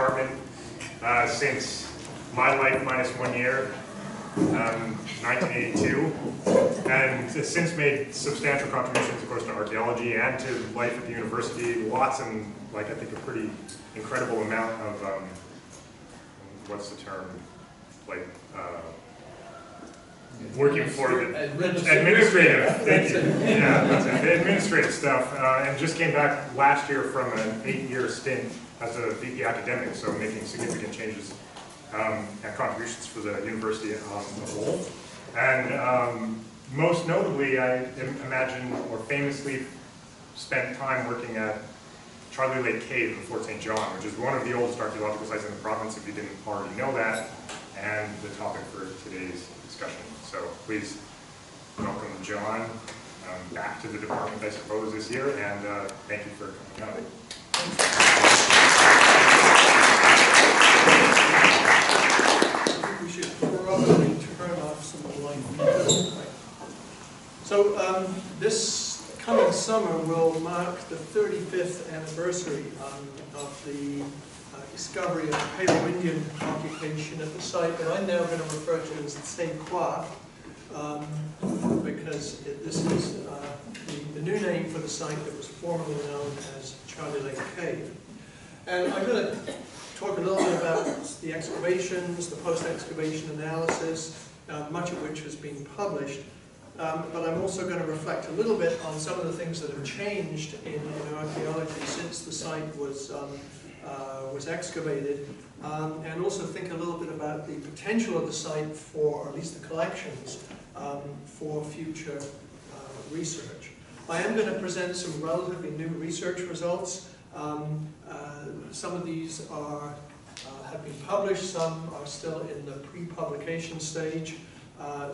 department since my life minus 1 year, 1982, and has since made substantial contributions, of course, to archaeology and to life at the university. Lots and, like, I think a pretty incredible amount of, what's the term, like, working for the administrative, thank you. Yeah, that's it. The administrative stuff, and just came back last year from an 8-year stint as a VP academic, so making significant changes and contributions for the university on the whole. And most notably, I imagine, or famously spent time working at Charlie Lake Cave in Fort St. John, which is one of the oldest archaeological sites in the province, if you didn't already know that, and the topic for today's discussion. So please welcome Jon back to the department, I suppose, this year, and thank you for coming out. We should probably turn off some of the light. So this coming summer will mark the 35th anniversary of the discovery of Paleo-Indian occupation at the site that I'm now going to refer to as Tse'K'wa, because this is the new name for the site that was formerly known as Charlie Lake Cave. And I'm going to talk a little bit about the excavations, the post-excavation analysis, much of which has been published. But I'm also going to reflect a little bit on some of the things that have changed in archaeology since the site was excavated, and also think a little bit about the potential of the site for, or at least the collections, for future research. I am going to present some relatively new research results. Some of these have been published, some are still in the pre-publication stage.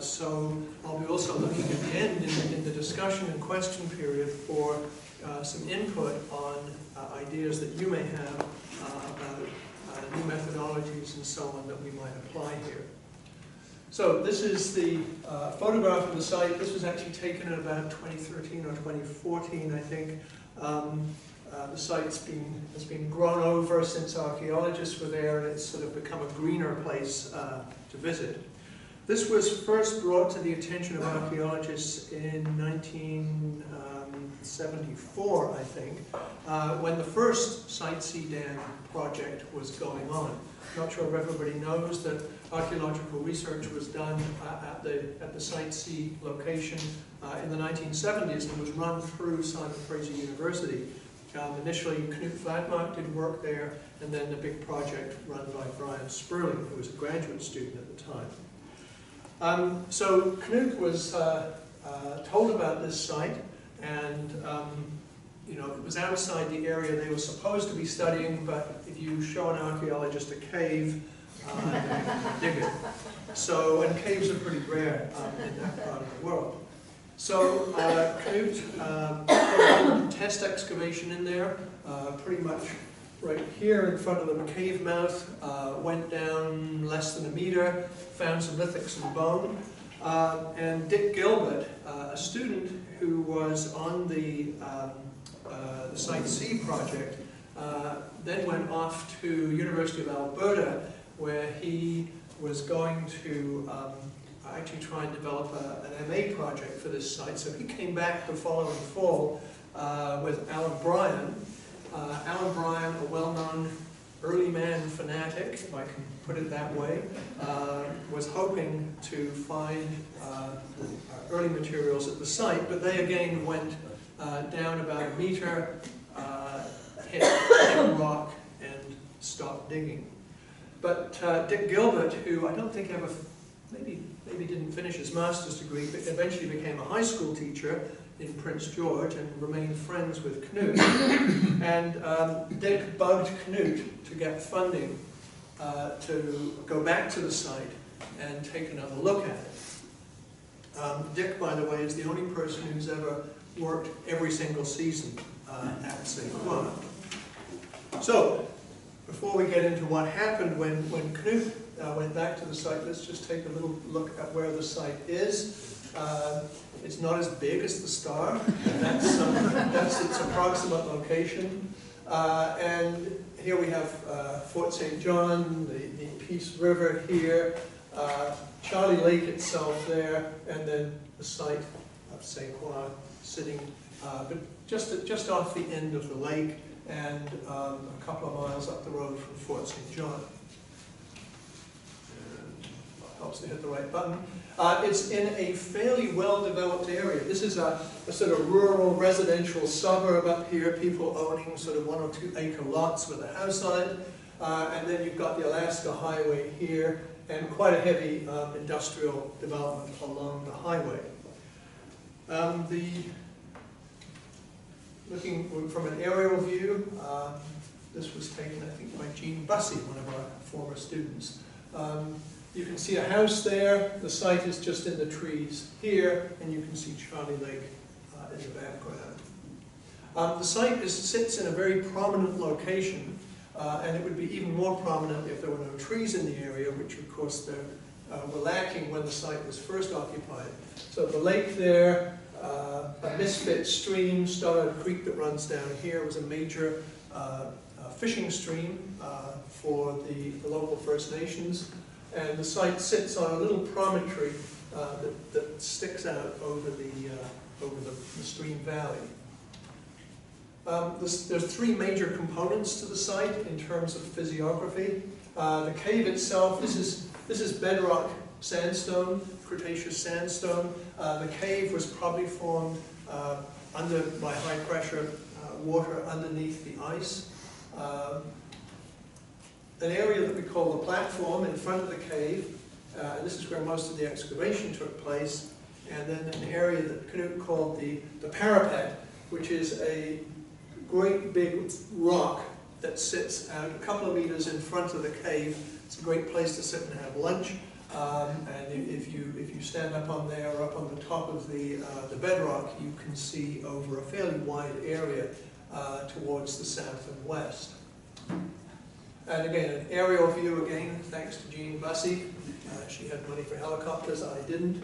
So I'll be also looking at the end in the discussion and question period for some input on ideas that you may have about new methodologies and so on that we might apply here. So this is the photograph of the site. This was actually taken in about 2013 or 2014, I think. The site's has been grown over since archaeologists were there, and it's sort of become a greener place to visit. This was first brought to the attention of archaeologists in 1974, I think, when the first Site C dam project was going on. I'm not sure if everybody knows that archaeological research was done at the Site C location in the 1970s and was run through Simon Fraser University. Initially, Knut Flatmark did work there, and then the big project run by Brian Sperling, who was a graduate student at the time. So Knut was told about this site, and it was outside the area they were supposed to be studying, but if you show an archaeologist a cave, they dig it. So, and caves are pretty rare in that part of the world. So Knut put a test excavation in there, pretty much right here in front of the cave mouth, went down less than a meter, found some lithics and bone, and Dick Gilbert, a student who was on the Site C project, then went off to University of Alberta, where he was going to actually try and develop an MA project for this site. So he came back the following fall with Alan Bryan. Alan Bryan, a well-known early man fanatic, if I can put it that way, was hoping to find early materials at the site, but they again went down about a meter, hit rock, and stopped digging. But Dick Gilbert, who I don't think ever, maybe didn't finish his master's degree, but eventually became a high school teacher in Prince George and remained friends with Knut. And Dick bugged Knut to get funding to go back to the site and take another look at it. Dick, by the way, is the only person who's ever worked every single season at Tse'K'wa. So, before we get into what happened when Knut went back to the site, let's just take a little look at where the site is. It's not as big as the star. That's its approximate location. And here we have Fort St. John, the Peace River here, Charlie Lake itself there, and then the site of Tse'K'wa sitting but just off the end of the lake and a couple of miles up the road from Fort St. John. And helps to hit the right button. It's in a fairly well-developed area. This is a sort of rural residential suburb up here, people owning sort of 1 or 2 acre lots with a house on it. And then you've got the Alaska Highway here, and quite a heavy industrial development along the highway. Looking from an aerial view, this was taken, I think, by Jon Driver, one of our former students. You can see a house there. The site is just in the trees here, and you can see Charlie Lake in the background. The site sits in a very prominent location, and it would be even more prominent if there were no trees in the area, which of course there were lacking when the site was first occupied. So the lake there, a misfit stream, Stoddard Creek that runs down here, was a major fishing stream for the local First Nations. And the site sits on a little promontory that sticks out over the stream valley. There's 3 major components to the site in terms of physiography. The cave itself, this is bedrock sandstone, Cretaceous sandstone. The cave was probably formed by high pressure water underneath the ice. An area that we call the platform in front of the cave, and this is where most of the excavation took place, and then an area that Knut called the parapet, which is a great big rock that sits out a couple of meters in front of the cave. It's a great place to sit and have lunch, and if you stand up on there or up on the top of the bedrock, you can see over a fairly wide area towards the south and west. And again, an aerial view again, thanks to Jon Driver. She had money for helicopters, I didn't.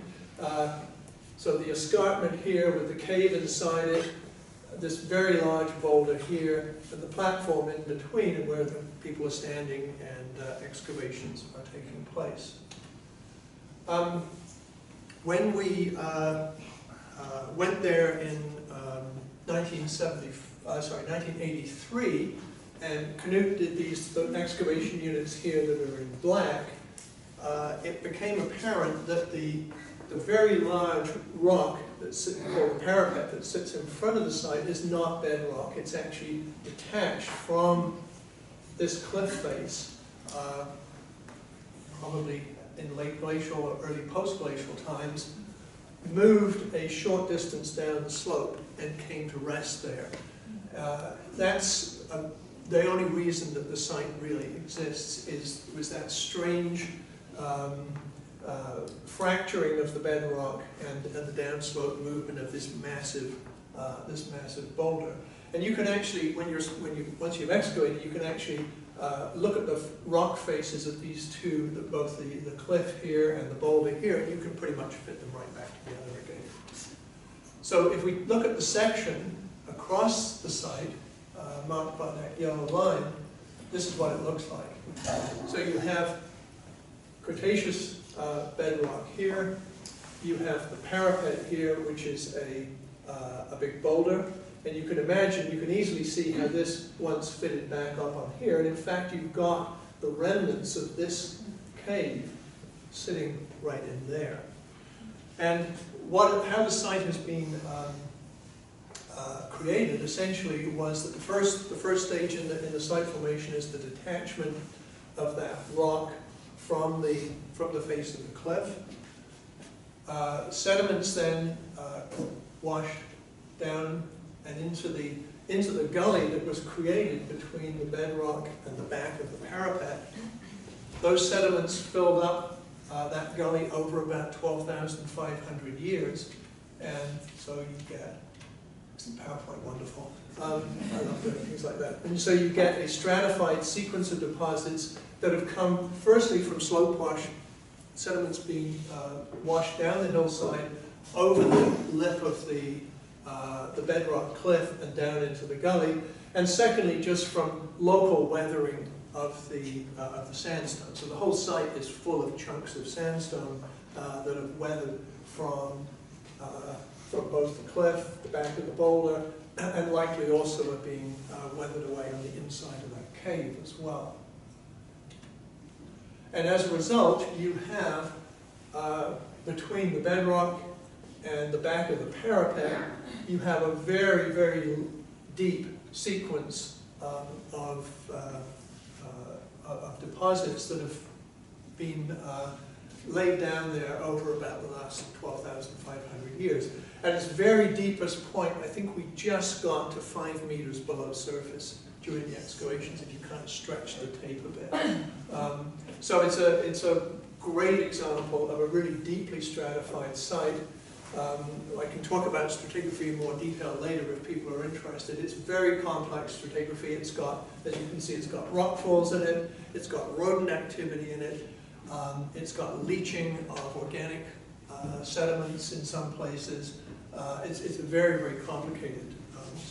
So the escarpment here with the cave inside it, this very large boulder here, and the platform in between where the people are standing and excavations are taking place. When we went there in 1983, and Knut did these excavation units here that are in black, it became apparent that the very large rock that's called the parapet that sits in front of the site is not bedrock. It's actually detached from this cliff face, probably in late glacial or early post-glacial times, moved a short distance down the slope and came to rest there. That's the only reason that the site really exists was that strange fracturing of the bedrock and the downslope movement of this massive boulder. And you can actually, once you've excavated, you can actually look at the rock faces of these two, both the cliff here and the boulder here, and you can pretty much fit them right back together again. So if we look at the section across the site, marked by that yellow line, this is what it looks like. So you have Cretaceous bedrock here, you have the parapet here, which is a big boulder, and you can imagine, you can easily see how this once fitted back up on here, and in fact you've got the remnants of this cave sitting right in there. And how the site has been created essentially was that the first stage in the site formation is the detachment of that rock from the face of the cliff. Sediments then washed down and into the gully that was created between the bedrock and the back of the parapet. Those sediments filled up that gully over about 12,500 years, and so you get, isn't PowerPoint wonderful? I love doing things like that. And so you get a stratified sequence of deposits that have come firstly from slope wash, sediments being washed down the hillside over the lip of the bedrock cliff and down into the gully, And secondly, just from local weathering of the sandstone. So the whole site is full of chunks of sandstone that have weathered from both the cliff, the back of the boulder, and likely also are being weathered away on the inside of that cave as well. And as a result, you have, between the bedrock and the back of the parapet, you have a very, very deep sequence of deposits that have been laid down there over about the last 12,500 years. At its very deepest point, I think we just got to 5 meters below surface during the excavations, if you kind of stretch the tape a bit. So it's a great example of a really deeply stratified site. I can talk about stratigraphy in more detail later if people are interested. It's very complex stratigraphy. It's got, as you can see, it's got rockfalls in it, it's got rodent activity in it, it's got leaching of organic sediments in some places. It's a very, very complicated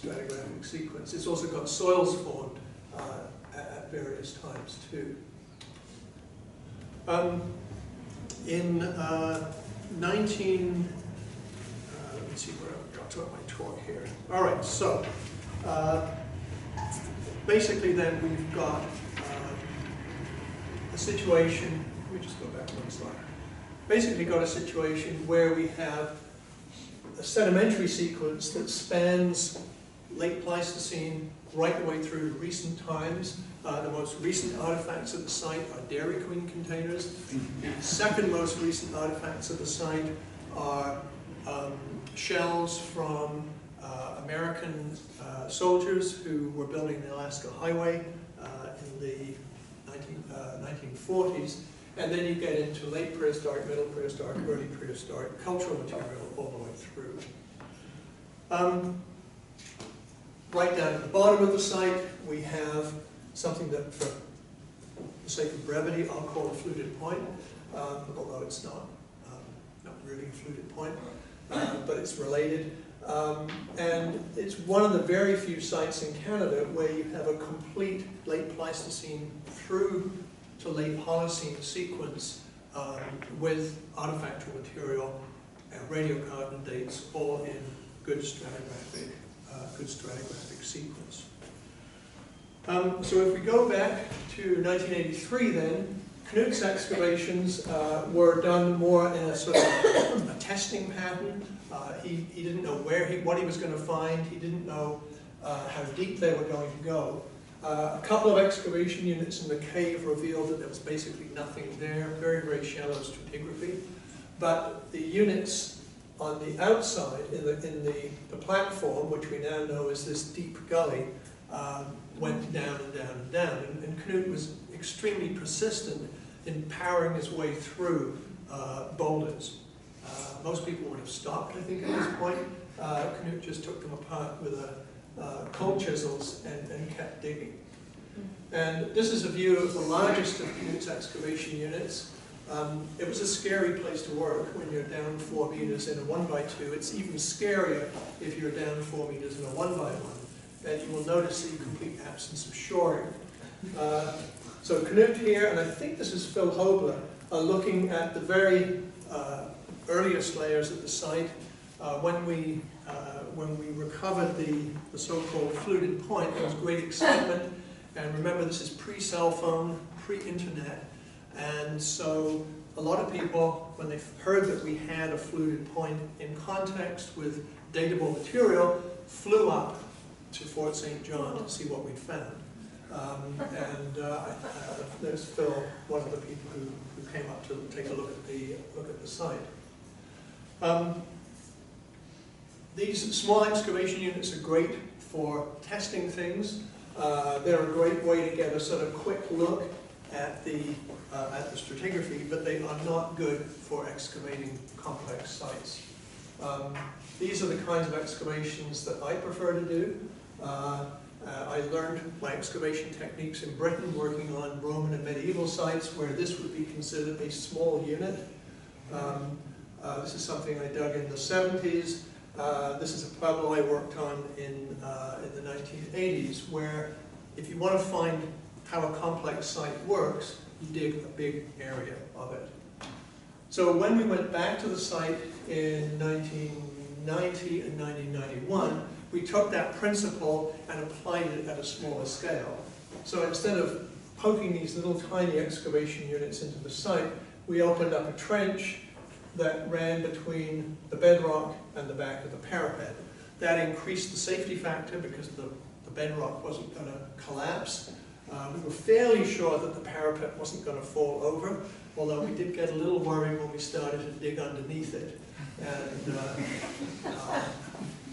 stratigraphic sequence. It's also got soils formed at various times too. In let me see where I've got to my talk here. All right, so basically then we've got a situation, let me just go back one slide. Basically got a situation where we have a sedimentary sequence that spans late Pleistocene right the way through to recent times. The most recent artifacts at the site are Dairy Queen containers. The second most recent artifacts at the site are shells from American soldiers who were building the Alaska Highway in the 1940s. And then you get into late prehistoric, middle prehistoric, early prehistoric cultural material all the way through. Right down at the bottom of the site, we have something that, for the sake of brevity, I'll call a fluted point, although it's not really a fluted point, but it's related. And it's one of the very few sites in Canada where you have a complete late Pleistocene through to late Holocene sequence with artifactual material and radiocarbon dates all in good stratigraphic sequence. So if we go back to 1983 then, Knut's excavations were done more in a sort of a testing pattern. He didn't know what he was going to find. He didn't know how deep they were going to go. A couple of excavation units in the cave revealed that there was basically nothing there, very, very shallow stratigraphy. But the units on the outside, in the platform, which we now know is this deep gully, went down and down and down. And Knut was extremely persistent in powering his way through boulders. Most people would have stopped, I think, at this point. Knut just took them apart with cold chisels and kept digging. And this is a view of the largest of Knut's excavation units. It was a scary place to work when you're down 4 meters in a 1x2. It's even scarier if you're down 4 meters in a 1x1. And you will notice the complete absence of shoring. So Knut here, and I think this is Phil Hobler, are looking at the very earliest layers at the site. When we recovered the so-called fluted point, there was great excitement. And remember, this is pre-cell phone, pre-internet. And so a lot of people, when they heard that we had a fluted point in context with datable material, flew up to Fort St. John to see what we'd found. There's Phil, one of the people who came up to take a look at the site. These small excavation units are great for testing things. They're a great way to get a sort of quick look at the stratigraphy, but they are not good for excavating complex sites. These are the kinds of excavations that I prefer to do. I learned my excavation techniques in Britain working on Roman and medieval sites where this would be considered a small unit. This is something I dug in the 70s. This is a pueblo I worked on in the 1980s, where if you want to find how a complex site works, you dig a big area of it. So when we went back to the site in 1990 and 1991, we took that principle and applied it at a smaller scale. So instead of poking these little tiny excavation units into the site, we opened up a trench that ran between the bedrock and the back of the parapet. That increased the safety factor because the bedrock wasn't going to collapse. We were fairly sure that the parapet wasn't going to fall over, although we did get a little worried when we started to dig underneath it. And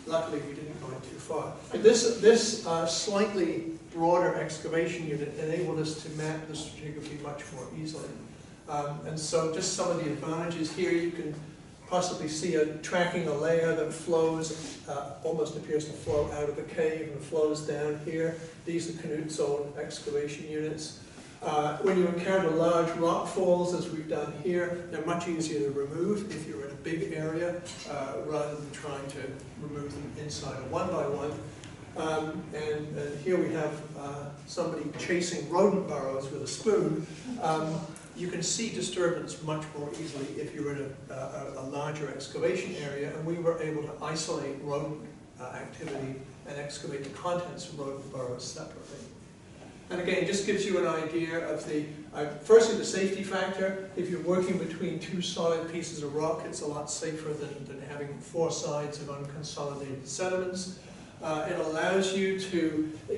luckily we didn't go in too far. But this slightly broader excavation unit enabled us to map the stratigraphy much more easily. And so just some of the advantages here, you can possibly see tracking a layer that flows, almost appears to flow out of the cave and flows down here. These are Knuth's old excavation units. When you encounter large rock falls, as we've done here, they're much easier to remove if you're in a big area, rather than trying to remove them inside a one-by-one. And here we have somebody chasing rodent burrows with a spoon. You can see disturbance much more easily if you're in a larger excavation area, and we were able to isolate rodent activity and excavate the contents of rodent burrows separately. And again, it just gives you an idea of firstly the safety factor. If you're working between two solid pieces of rock, it's a lot safer than having four sides of unconsolidated sediments. It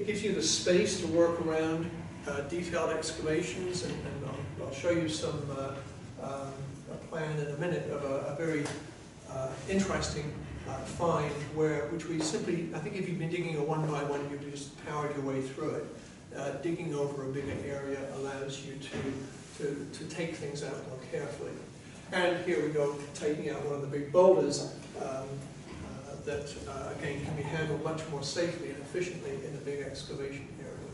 gives you the space to work around detailed excavations, and I'll show you a plan in a minute of a very interesting find which we simply, I think if you've been digging a one-by-one, you've just powered your way through it. Digging over a bigger area allows you to take things out more carefully. And here we go, taking out one of the big boulders that, again, can be handled much more safely and efficiently in a big excavation area.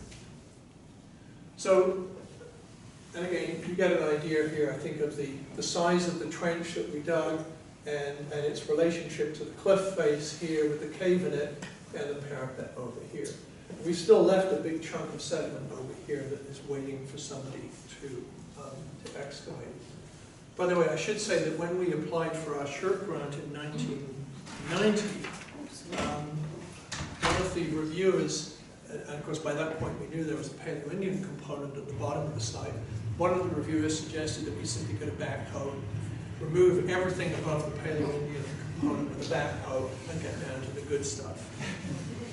So, and again, you get an idea here, I think, of the size of the trench that we dug and its relationship to the cliff face here with the cave in it and the parapet over here. We still left a big chunk of sediment over here that is waiting for somebody to excavate. By the way, I should say that when we applied for our SHIRT grant in 1990, one of the reviewers, and of course by that point we knew there was a Paleo-Indian component at the bottom of the site, one of the reviewers suggested that we simply get a backhoe, remove everything above the Paleo-Indian component with a backhoe, and get down to the good stuff.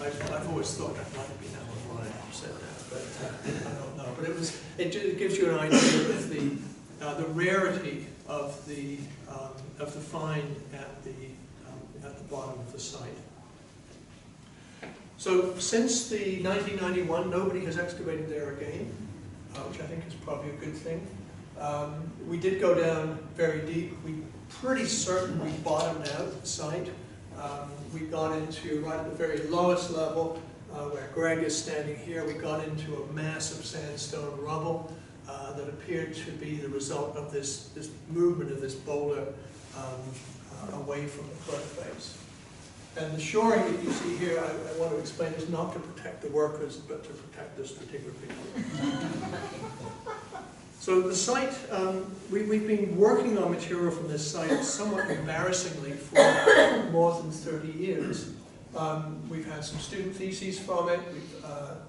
I've always thought that might have been that one who said that, but I don't know. But it gives you an idea of the rarity of the find at the bottom of the site. So since the 1991, nobody has excavated there again, which I think is probably a good thing. We did go down very deep. We pretty certain we bottomed out the site. We got into, right at the very lowest level, where Greg is standing here, we got into a mass of sandstone rubble that appeared to be the result of this movement of this boulder away from the cliff face. And the shoring that you see here, I want to explain, is not to protect the workers, but to protect the stratigraphy. So the site, we've been working on material from this site somewhat embarrassingly for more than 30 years. We've had some student theses from it,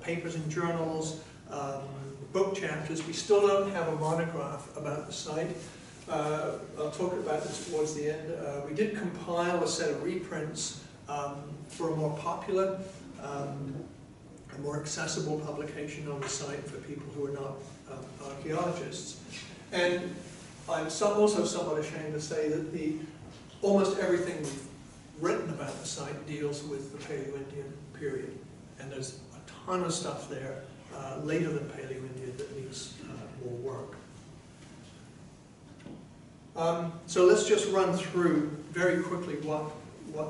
papers in journals, book chapters. We still don't have a monograph about the site. I'll talk about this towards the end. We did compile a set of reprints for a more popular, a more accessible publication on the site for people who are not archaeologists. And I'm also somewhat ashamed to say that almost everything we've written about the site deals with the Paleo-Indian period. And there's a ton of stuff there later than Paleo-Indian that needs more work. So let's just run through very quickly what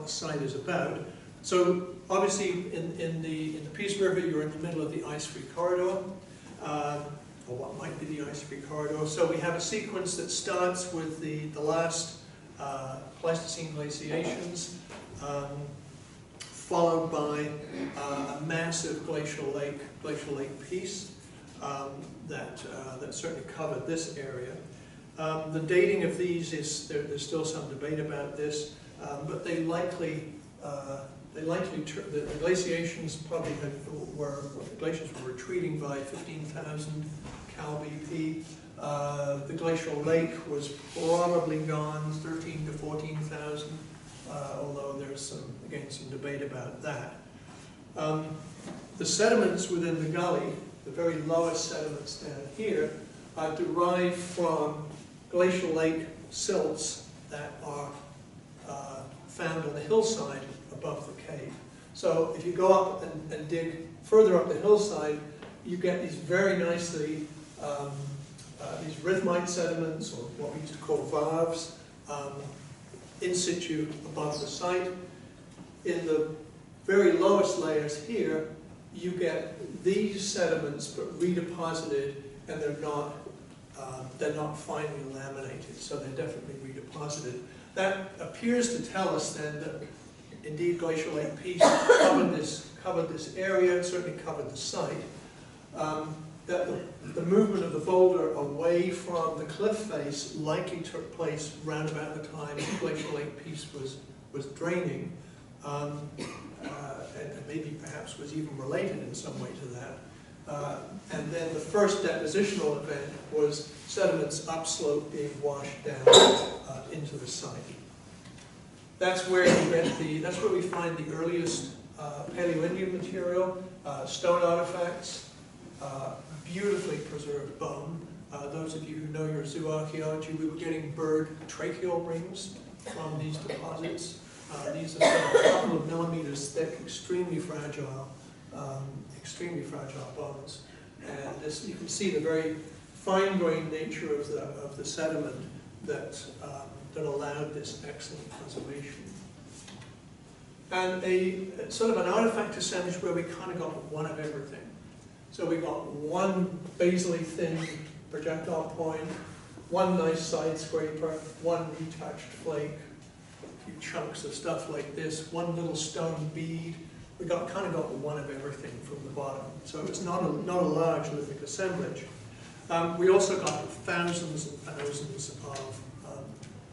the site is about. So obviously in the Peace River, you're in the middle of the ice-free corridor, or what might be the ice-free corridor. So we have a sequence that starts with the last Pleistocene glaciations, followed by a massive glacial lake piece that certainly covered this area. The dating of these there's still some debate about this, but the glaciations probably the glaciers were retreating by 15,000 cal BP. The glacial lake was probably gone 13 to 14,000, although there's some debate about that. The sediments within the gully, the very lowest sediments down here, are derived from glacial lake silts that are found on the hillside above the cave. So if you go up and dig further up the hillside, you get these very nicely, these rhythmite sediments, or what we used to call varves, in situ above the site. In the very lowest layers here, you get these sediments but redeposited, and they're not finely laminated, so they're definitely redeposited. That appears to tell us then that indeed glacial lake peace covered this area, certainly covered the site. That the movement of the boulder away from the cliff face likely took place round about the time glacial lake peace was draining, and maybe perhaps was even related in some way to that. And then the first depositional event was sediments upslope being washed down into the site. That's where we find the earliest Paleo-Indian material, stone artifacts, beautifully preserved bone. Those of you who know your zoo archaeology, we were getting bird tracheal rings from these deposits. These are a couple of millimeters thick, extremely fragile bones. And this, you can see the very fine-grained nature of the sediment that allowed this excellent preservation. And a sort of an artifact assemblage where we kind of got one of everything. So we got one basally thin projectile point, one nice side scraper, one retouched flake, a few chunks of stuff like this, one little stone bead. We kind of got one of everything from the bottom. So it's not a large lithic assemblage. We also got thousands and thousands of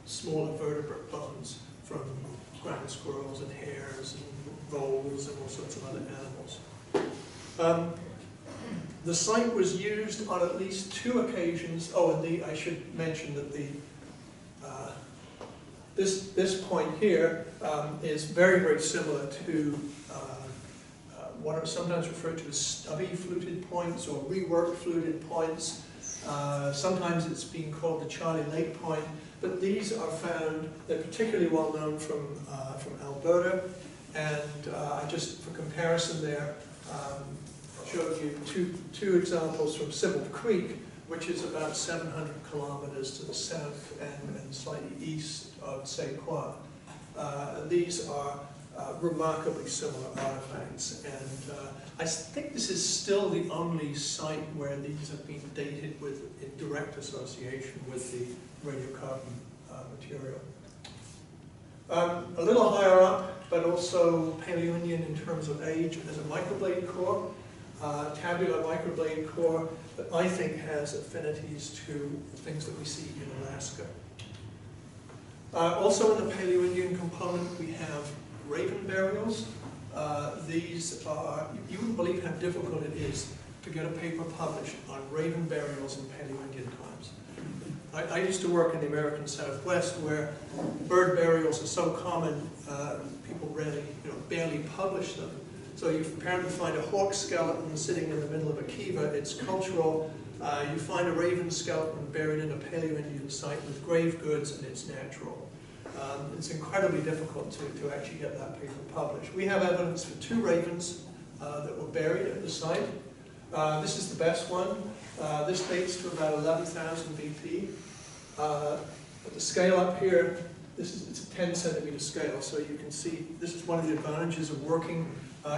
smaller vertebrate bones from ground squirrels and hares and voles and all sorts of other animals. The site was used on at least 2 occasions. Oh, and I should mention that this point here is very, very similar to what are sometimes referred to as stubby fluted points or reworked fluted points. Sometimes it's being called the Charlie Lake Point, but these are found, they're particularly well known from Alberta, and I just, for comparison there, showed you two examples from Sybil Creek, which is about 700 kilometers to the south and slightly east of Tse'K'wa. These are remarkably similar artifacts, and I think this is still the only site where these have been dated in direct association with the radiocarbon material. A little higher up, but also Paleo-Indian in terms of age, there's a microblade core, tabular microblade core that I think has affinities to things that we see in Alaska. Also in the Paleo-Indian component, we have raven burials. These are, you wouldn't believe how difficult it is to get a paper published on raven burials in Paleo-Indian times. I used to work in the American Southwest where bird burials are so common, people really, barely publish them. So you apparently find a hawk skeleton sitting in the middle of a kiva, it's cultural. You find a raven skeleton buried in a Paleo-Indian site with grave goods, and it's natural. It's incredibly difficult to actually get that paper published. We have evidence for 2 ravens that were buried at the site. This is the best one. This dates to about 11,000 BP. But the scale up here, it's a 10 centimeter scale, so you can see this is one of the advantages of working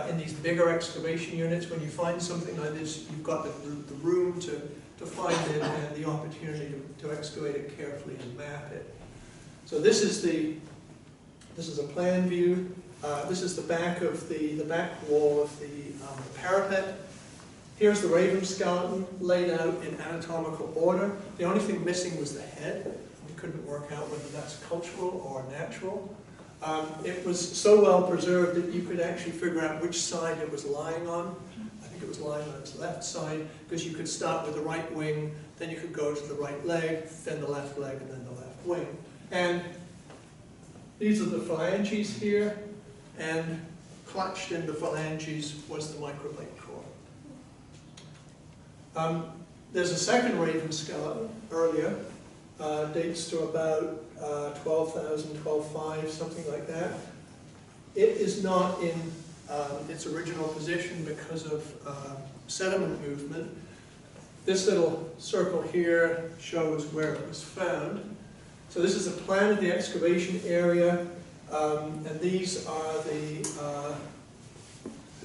in these bigger excavation units. When you find something like this, you've got the room to find it and the opportunity to excavate it carefully and map it. So this is a plan view. This is the back of the back wall of the parapet. Here's the raven skeleton laid out in anatomical order. The only thing missing was the head. We couldn't work out whether that's cultural or natural. It was so well preserved that you could actually figure out which side it was lying on. I think it was lying on its left side, because you could start with the right wing, then you could go to the right leg, then the left leg, and then the left wing. And these are the phalanges here, and clutched in the phalanges was the microblade core. There's a second raven skeleton earlier, dates to about 12,000, 12,500, something like that. It is not in its original position because of sediment movement. This little circle here shows where it was found. So this is a plan of the excavation area, and these are the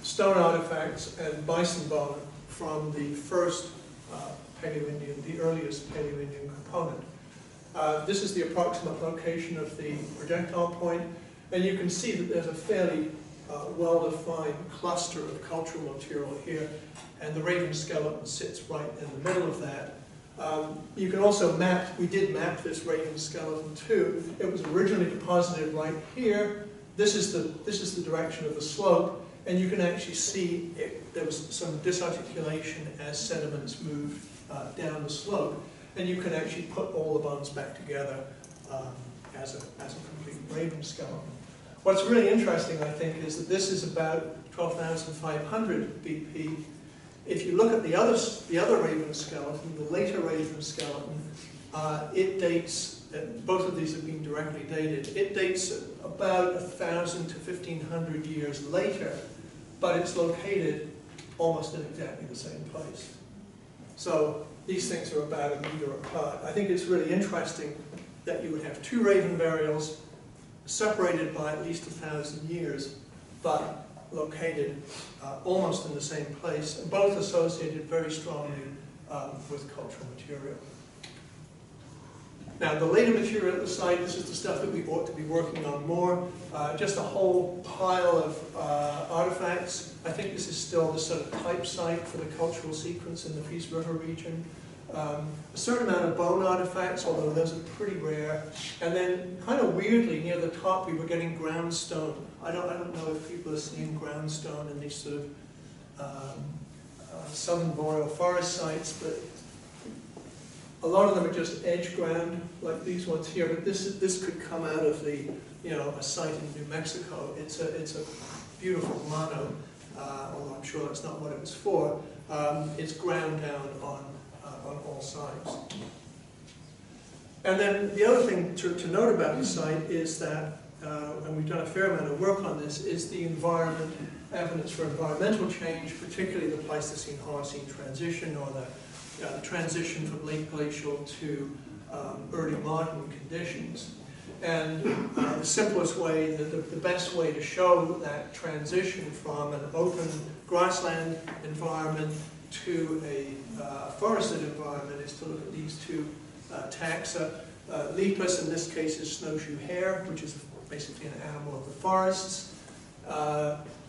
stone artifacts and bison bone from the first Paleo-Indian, the earliest Paleo-Indian component. This is the approximate location of the projectile point, and you can see that there's a fairly well-defined cluster of cultural material here, and the raven skeleton sits right in the middle of that. You can also map, we did map this raven skeleton too. It was originally deposited right here. This is the direction of the slope, and you can actually see there was some disarticulation as sediments moved down the slope, and you can actually put all the bones back together as a complete raven skeleton. What's really interesting, I think, is that this is about 12,500 BP. If you look at the other raven skeleton, the later raven skeleton, it dates, both of these have been directly dated, it dates about 1,000 to 1,500 years later, but it's located almost in exactly the same place. So these things are about a meter apart. I think it's really interesting that you would have two raven burials separated by at least 1,000 years, but located almost in the same place, both associated very strongly with cultural material. Now, the later material at the site, this is the stuff that we ought to be working on more. Just a whole pile of artifacts. I think this is still the sort of type site for the cultural sequence in the Peace River region. A certain amount of bone artifacts, although those are pretty rare. And then, kind of weirdly, near the top, we were getting ground stone. I don't know if people are seeing ground stone in these sort of southern boreal forest sites, but a lot of them are just edge ground, like these ones here. But this could come out of the, a site in New Mexico. It's a beautiful mono, although I'm sure that's not what it was for. It's ground down on all sides. And then the other thing to note about the site is that, and we've done a fair amount of work on this, is the environment, evidence for environmental change, particularly the Pleistocene-Holocene transition, or the transition from late glacial to early modern conditions. And the simplest way, the best way to show that transition from an open grassland environment to a forested environment is to look at these two taxa. Lepus, in this case, is snowshoe hare, which is basically an animal of the forests.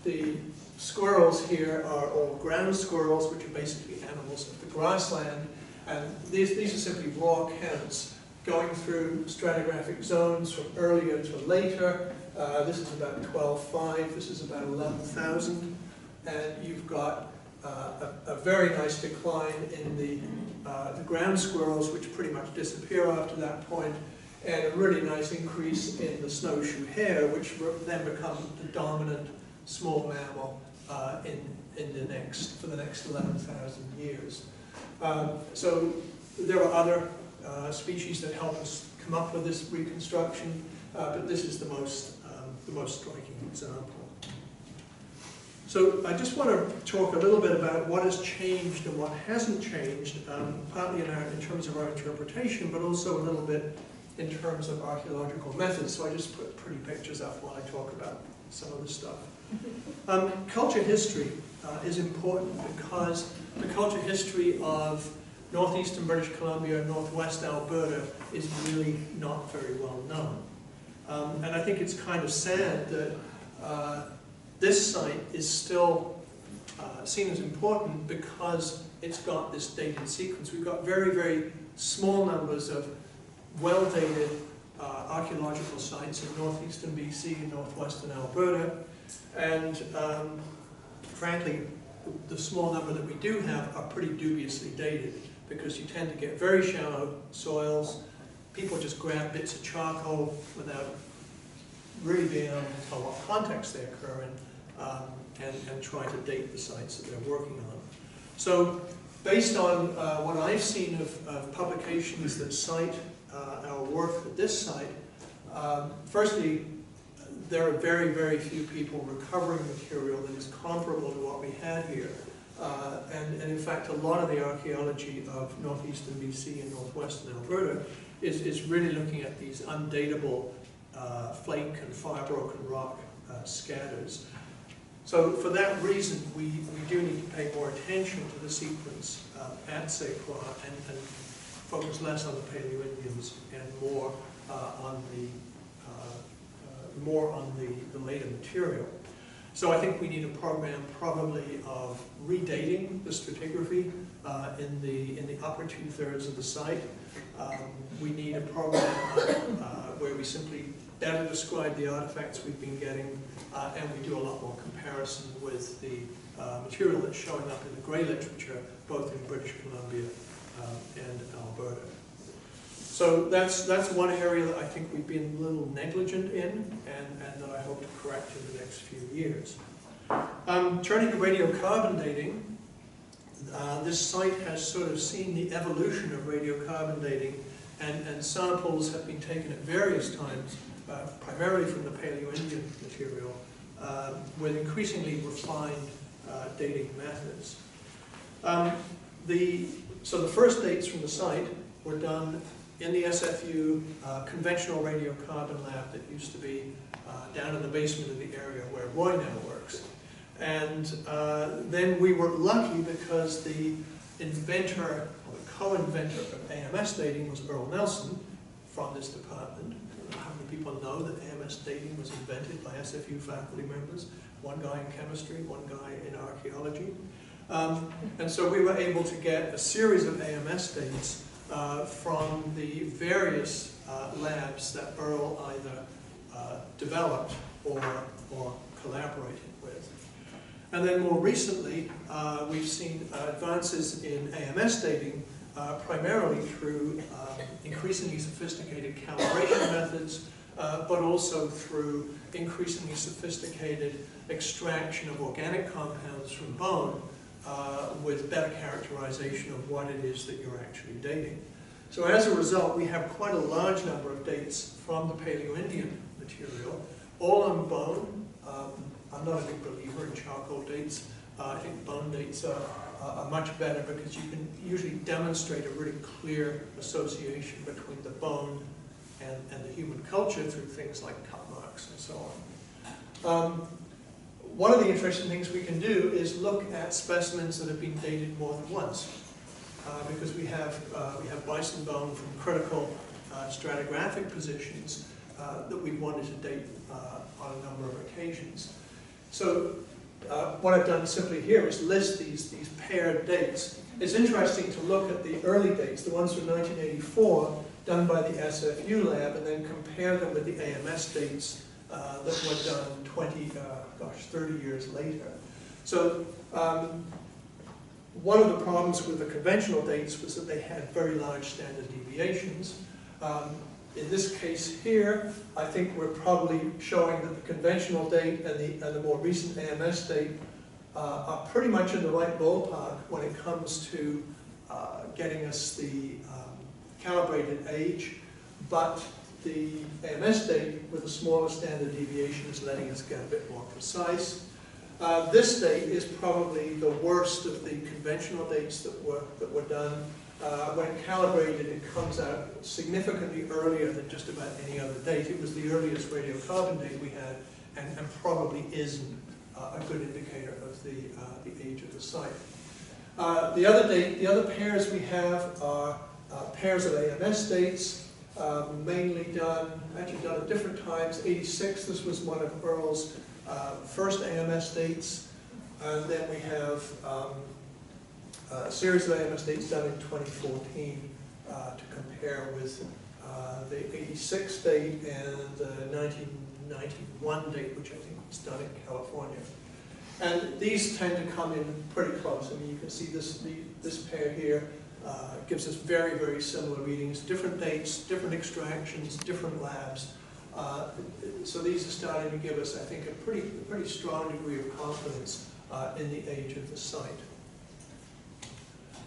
The squirrels here are all ground squirrels, which are basically animals of the grassland. And these are simply raw counts going through stratigraphic zones from earlier to later. This is about 12,500, this is about 11,000. And you've got a very nice decline in the ground squirrels, which pretty much disappear after that point, and a really nice increase in the snowshoe hare, which then become the dominant small mammal for the next 11,000 years. So there are other species that help us come up with this reconstruction, but this is the most striking example. So I just want to talk a little bit about what has changed and what hasn't changed, partly in terms of our interpretation, but also a little bit in terms of archaeological methods. So I just put pretty pictures up while I talk about some of this stuff. Culture history is important because the culture history of northeastern British Columbia, northwest Alberta is really not very well known. And I think it's kind of sad that this site is still seen as important because it's got this dated sequence. We've got very, very small numbers of well-dated archaeological sites in northeastern BC and northwestern Alberta, and frankly, the small number that we do have are pretty dubiously dated because you tend to get very shallow soils. People just grab bits of charcoal without really being able to tell what context they occur in, and try to date the sites that they're working on. So based on what I've seen of publications that cite our work at this site, firstly, there are very, very few people recovering material that is comparable to what we had here. And in fact, a lot of the archaeology of northeastern BC and northwestern Alberta is really looking at these undatable flake and fire-broken rock scatters. So for that reason, we do need to pay more attention to the sequence at Tse'K'wa and focus less on the Paleo-Indians and more on the later material. So I think we need a program probably of redating the stratigraphy in the upper two-thirds of the site. We need a program where we simply better describe the artifacts we've been getting, and we do a lot more comparison with the material that's showing up in the grey literature, both in British Columbia and Alberta. So that's one area that I think we've been a little negligent in, and that I hope to correct in the next few years. Turning to radiocarbon dating, this site has sort of seen the evolution of radiocarbon dating, and samples have been taken at various times, primarily from the Paleo-Indian material, with increasingly refined dating methods. So the first dates from the site were done in the SFU conventional radiocarbon lab that used to be down in the basement of the area where Roy now works. And then we were lucky because the inventor, or the co-inventor of AMS dating was Earl Nelson from this department. I don't know how many people know that AMS dating was invented by SFU faculty members. One guy in chemistry, one guy in archaeology. And so we were able to get a series of AMS dates from the various labs that Earl either developed or collaborated with. And then more recently, we've seen advances in AMS dating primarily through increasingly sophisticated calibration methods, but also through increasingly sophisticated extraction of organic compounds from bone with better characterization of what it is that you're actually dating. So as a result, we have quite a large number of dates from the Paleo-Indian material, all on bone. I'm not a big believer in charcoal dates. I think bone dates are much better because you can usually demonstrate a really clear association between the bone and the human culture through things like cut marks and so on. One of the interesting things we can do is look at specimens that have been dated more than once, because we have bison bone from critical stratigraphic positions that we wanted to date on a number of occasions. So what I've done simply here is list these paired dates. It's interesting to look at the early dates, the ones from 1984, done by the SFU lab, and then compare them with the AMS dates that were done 30 years later. So one of the problems with the conventional dates was that they had very large standard deviations. In this case here, I think we're probably showing that the conventional date and the more recent AMS date are pretty much in the right ballpark when it comes to getting us the calibrated age, but the AMS date with a smaller standard deviation is letting us get a bit more precise. This date is probably the worst of the conventional dates that were done. When calibrated, it comes out significantly earlier than just about any other date. It was the earliest radiocarbon date we had, and probably isn't a good indicator of the age of the site. The other pairs we have are pairs of AMS dates, mainly done at different times. 86, this was one of Earl's first AMS dates, and then we have a series of AMS dates done in 2014 to compare with the 86 date and the 1991 date, which I think was done in California. And these tend to come in pretty close. I mean, you can see this pair here gives us very, very similar readings, different dates, different extractions, different labs. So these are starting to give us, I think, a pretty strong degree of confidence in the age of the site.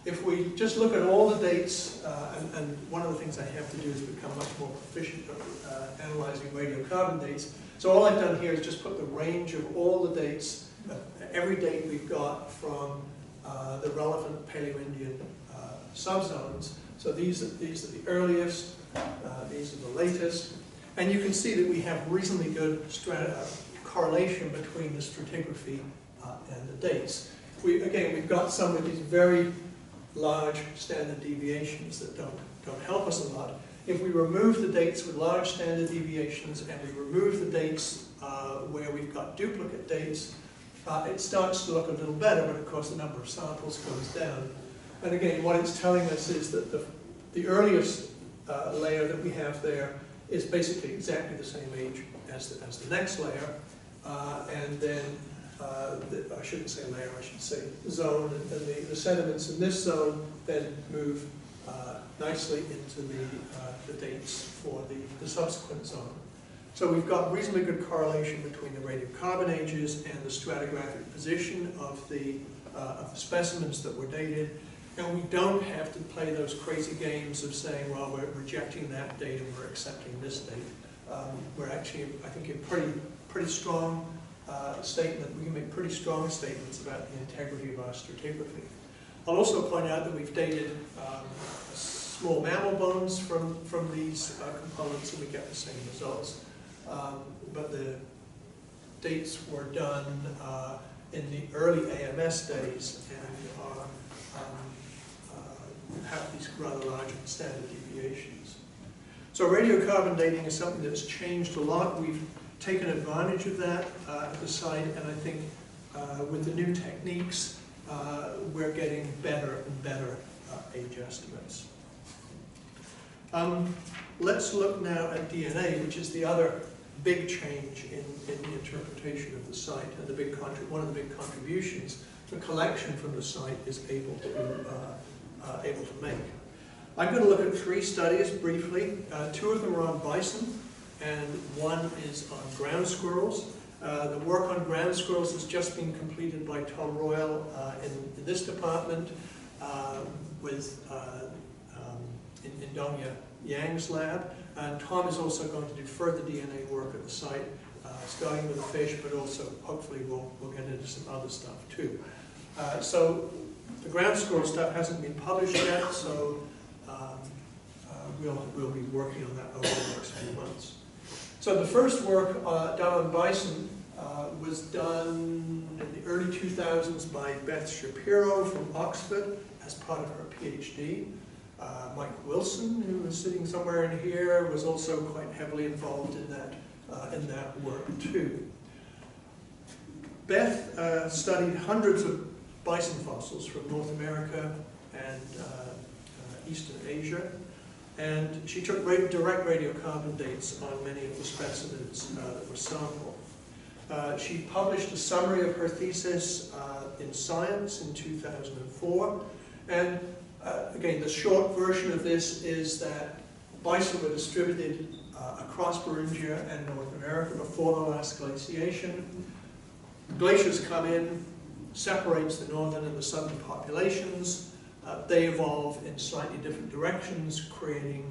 If we just look at all the dates, and one of the things I have to do is become much more proficient at analyzing radiocarbon dates. So all I've done here is just put the range of all the dates, every date we've got from the relevant Paleo-Indian subzones. So these are the earliest, these are the latest, and you can see that we have reasonably good correlation between the stratigraphy and the dates. We've got some of these very large standard deviations that don't help us a lot. If we remove the dates with large standard deviations and we remove the dates where we've got duplicate dates, it starts to look a little better, but of course the number of samples goes down. And again, what it's telling us is that the earliest layer that we have there is basically exactly the same age as the next layer, and then I shouldn't say layer, I should say zone, and the sediments in this zone then move nicely into the dates for the subsequent zone. So we've got reasonably good correlation between the radiocarbon ages and the stratigraphic position of the specimens that were dated, and we don't have to play those crazy games of saying, well, we're rejecting that date and we're accepting this date. We're actually, I think, in pretty strong statement. We can make pretty strong statements about the integrity of our stratigraphy. I'll also point out that we've dated small mammal bones from these components, and we get the same results. But the dates were done in the early AMS days and have these rather large standard deviations. So radiocarbon dating is something that's changed a lot. We've taken advantage of that at the site, and I think with the new techniques, we're getting better and better age estimates. Let's look now at DNA, which is the other big change in the interpretation of the site, and one of the big contributions the collection from the site is able to make. I'm going to look at 3 studies briefly. 2 of them are on bison, and 1 is on ground squirrels. The work on ground squirrels has just been completed by Tom Royal in this department in Dongya Yang's lab. And Tom is also going to do further DNA work at the site, starting with the fish, but also hopefully we'll get into some other stuff too. So the ground squirrel stuff hasn't been published yet, so we'll be working on that over the next few months. So the first work done on bison was done in the early 2000s by Beth Shapiro from Oxford as part of her PhD. Mike Wilson, who is sitting somewhere in here, was also quite heavily involved in that work too. Beth studied hundreds of bison fossils from North America and Eastern Asia, and she took direct radiocarbon dates on many of the specimens that were sampled. She published a summary of her thesis in Science in 2004, and again, the short version of this is that bison were distributed across Beringia and North America before the last glaciation. Glaciers come in, separates the northern and the southern populations. They evolve in slightly different directions, creating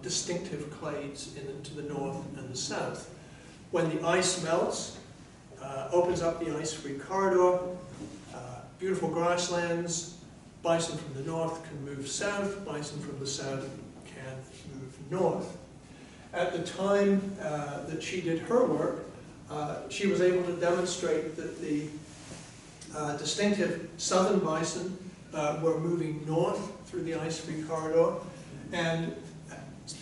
distinctive clades to the north and the south. When the ice melts, opens up the ice-free corridor, beautiful grasslands. Bison from the north can move south, bison from the south can move north. At the time that she did her work, she was able to demonstrate that the distinctive southern bison were moving north through the ice-free corridor, and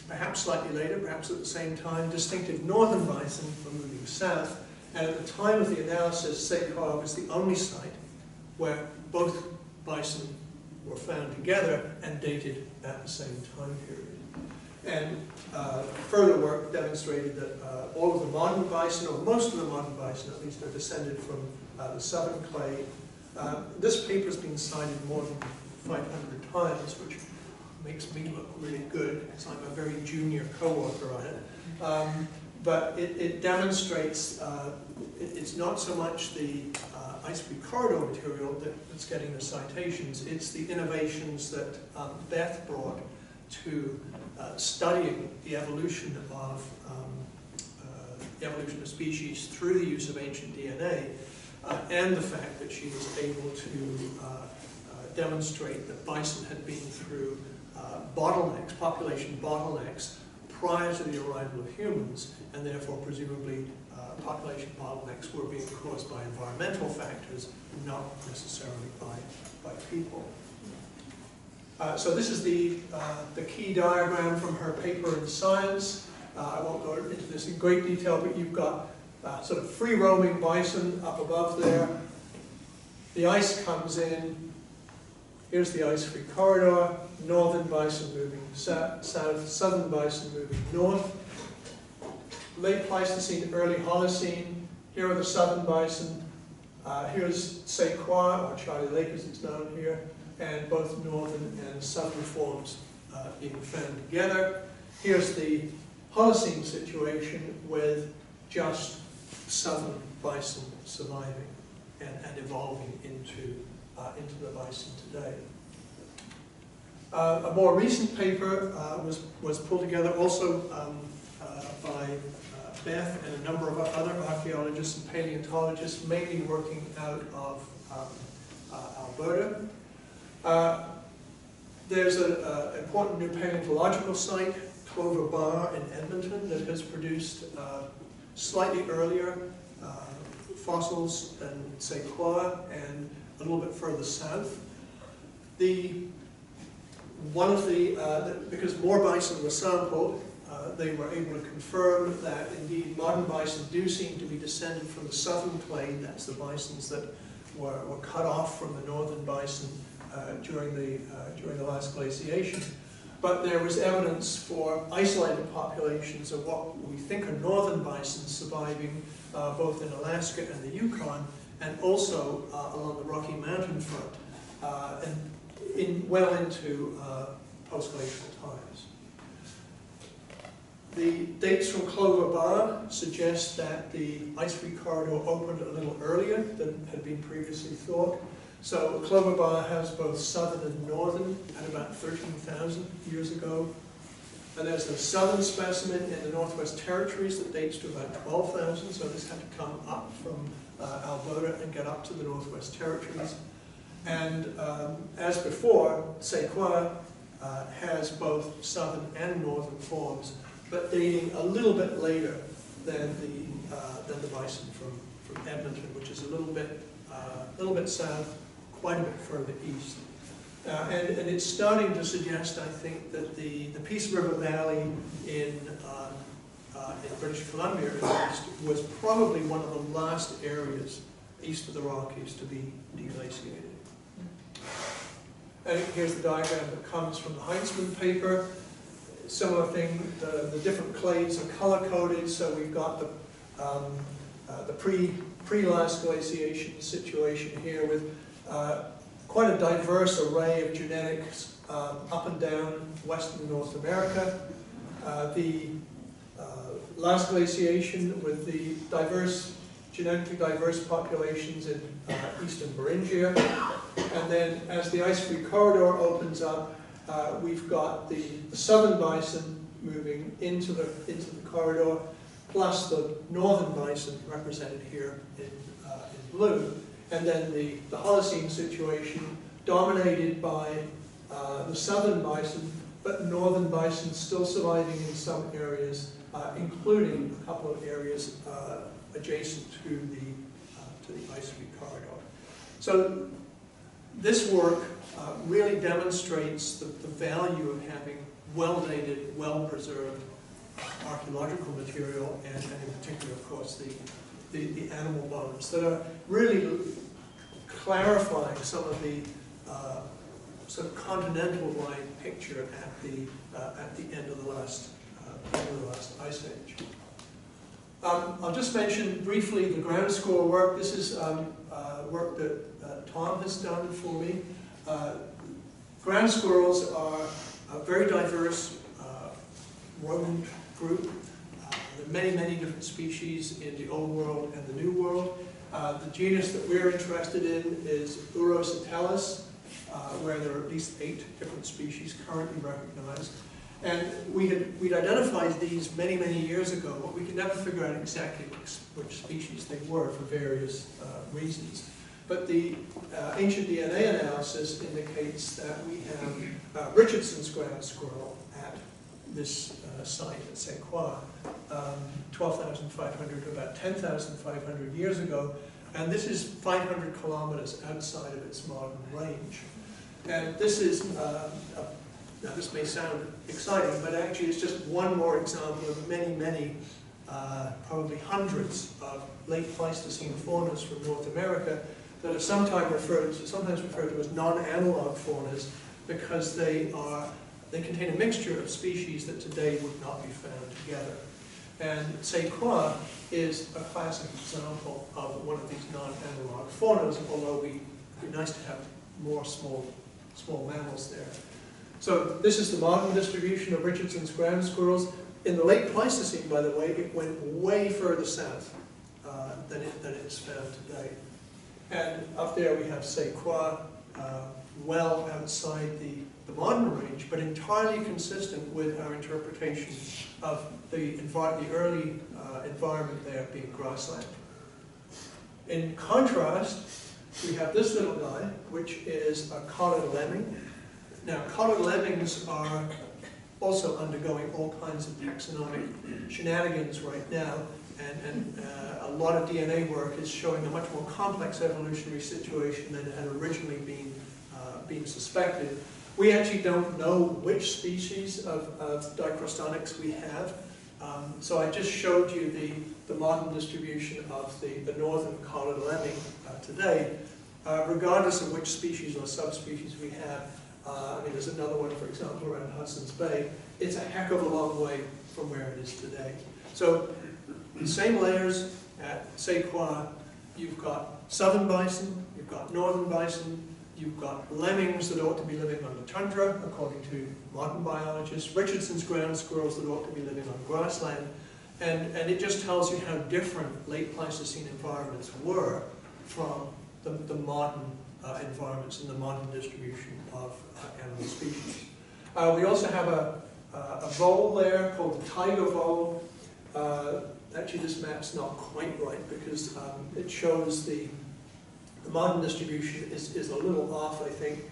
perhaps slightly later, perhaps at the same time, distinctive northern bison were moving south. And at the time of the analysis, Tse'K'wa was the only site where both bison were found together and dated at the same time period. And further work demonstrated that all of the modern bison, or most of the modern bison at least, are descended from the southern clade. This paper's been cited more than 500 times, which makes me look really good, because I'm a very junior co-author on it. But it demonstrates, it's not so much the ice-free corridor material that's getting the citations, it's the innovations that Beth brought to studying the evolution of species through the use of ancient DNA, and the fact that she was able to demonstrate that bison had been through bottlenecks, population bottlenecks, prior to the arrival of humans, and therefore presumably population bottlenecks were being caused by environmental factors, not necessarily by people. So this is the key diagram from her paper in Science. I won't go into this in great detail, but you've got sort of free-roaming bison up above there. The ice comes in. Here's the ice-free corridor. Northern bison moving south, southern bison moving north. Late Pleistocene, early Holocene. Here are the southern bison. Here's Tse'K'wa, or Charlie Lake as it's known here, and both northern and southern forms being found together. Here's the Holocene situation with just southern bison surviving and evolving into the bison today. A more recent paper was pulled together also by Beth and a number of other archaeologists and paleontologists, mainly working out of Alberta. There's an important new paleontological site, Clover Bar in Edmonton, that has produced slightly earlier fossils than Tse'K'wa and a little bit further south. Because more bison were sampled, they were able to confirm that indeed modern bison do seem to be descended from the southern clade. That's the bisons that were cut off from the northern bison during the last glaciation. But there was evidence for isolated populations of what we think are northern bisons surviving both in Alaska and the Yukon, and also along the Rocky Mountain front, and well into post-glacial times. The dates from Clover Bar suggest that the ice-free corridor opened a little earlier than had been previously thought. So Clover Bar has both southern and northern at about 13,000 years ago. And there's a southern specimen in the Northwest Territories that dates to about 12,000, so this had to come up from Alberta and get up to the Northwest Territories. And as before, Tse'K'wa has both southern and northern forms, but dating a little bit later than the bison from Edmonton, which is a little bit south, quite a bit further east. And it's starting to suggest, I think, that the Peace River Valley in British Columbia at least was probably one of the last areas east of the Rockies to be deglaciated. And here's the diagram that comes from the Heinzman paper. Similar thing, the different clades are color-coded, so we've got the pre-last glaciation situation here with quite a diverse array of genetics up and down western North America. The last glaciation with the genetically diverse populations in eastern Beringia. And then as the ice-free corridor opens up, we've got the southern bison moving into the corridor, plus the northern bison represented here in blue. And then the Holocene situation dominated by the southern bison, but northern bison still surviving in some areas, including a couple of areas adjacent to the ice-free corridor. So this work really demonstrates the value of having well-dated, well-preserved archaeological material, and in particular, of course, the animal bones that are really clarifying some of the sort of continental-wide picture at the end of the last ice age. I'll just mention briefly the ground squirrel work. This is work that Tom has done for me. Ground squirrels are a very diverse rodent group. There are many, many different species in the Old World and the New World. The genus that we're interested in is Urosatellis, where there are at least 8 different species currently recognized. And we'd identified these many, many years ago, but we could never figure out exactly which species they were for various reasons. But the ancient DNA analysis indicates that we have Richardson's ground squirrel at this site at Tse'K'wa, 12,500 to about 10,500 years ago. And this is 500 kilometers outside of its modern range. And this is, now this may sound exciting, but actually it's just one more example of many, many, probably hundreds of late Pleistocene faunas from North America that are sometimes referred to as non-analog faunas because they contain a mixture of species that today would not be found together. And Tse'K'wa is a classic example of one of these non-analog faunas, although it'd be nice to have more small mammals there. So this is the modern distribution of Richardson's ground squirrels. In the late Pleistocene, by the way, it went way further south than it is found today. And up there we have Tse'K'wa, well outside the modern range, but entirely consistent with our interpretation of the early environment there being grassland. In contrast, we have this little guy, which is a collared lemming. Now, collared lemmings are also undergoing all kinds of taxonomic shenanigans right now, and a lot of DNA work is showing a much more complex evolutionary situation than had originally been suspected. We actually don't know which species of dicrostonyx we have, so I just showed you the modern distribution of the northern collared lemming today. Regardless of which species or subspecies we have, I mean, there's another one, for example, around Hudson's Bay. It's a heck of a long way from where it is today. So, the same layers at Tse'K'wa, you've got southern bison, you've got northern bison, you've got lemmings that ought to be living on the tundra, according to modern biologists, Richardson's ground squirrels that ought to be living on grassland, and it just tells you how different late Pleistocene environments were from the modern environments and the modern distribution of animal species. We also have a vole there called the tiger vole. Actually, this map's not quite right because it shows the modern distribution is a little off, I think.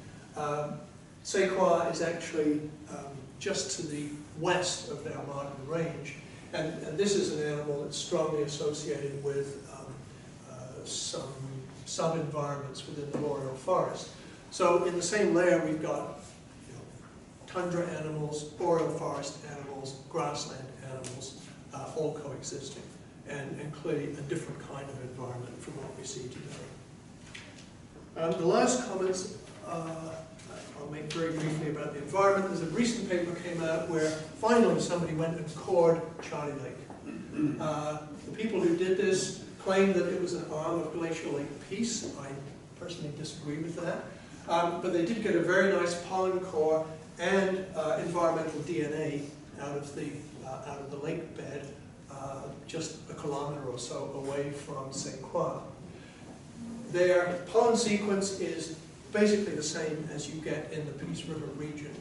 Tse'K'wa is actually just to the west of their modern range, and this is an animal that's strongly associated with some sub-environments within the boreal forest. So in the same layer, we've got tundra animals, boreal forest animals, grassland animals, all coexisting, and clearly a different kind of environment from what we see today. The last comments I'll make very briefly about the environment. There's a recent paper came out where finally somebody went and cored Charlie Lake. The people who did this claimed that it was an arm of Glacial Lake Peace. I personally disagree with that. But they did get a very nice pollen core and environmental DNA out of the lake bed just a kilometer or so away from Tse'K'wa. Their pollen sequence is basically the same as you get in the Peace River region.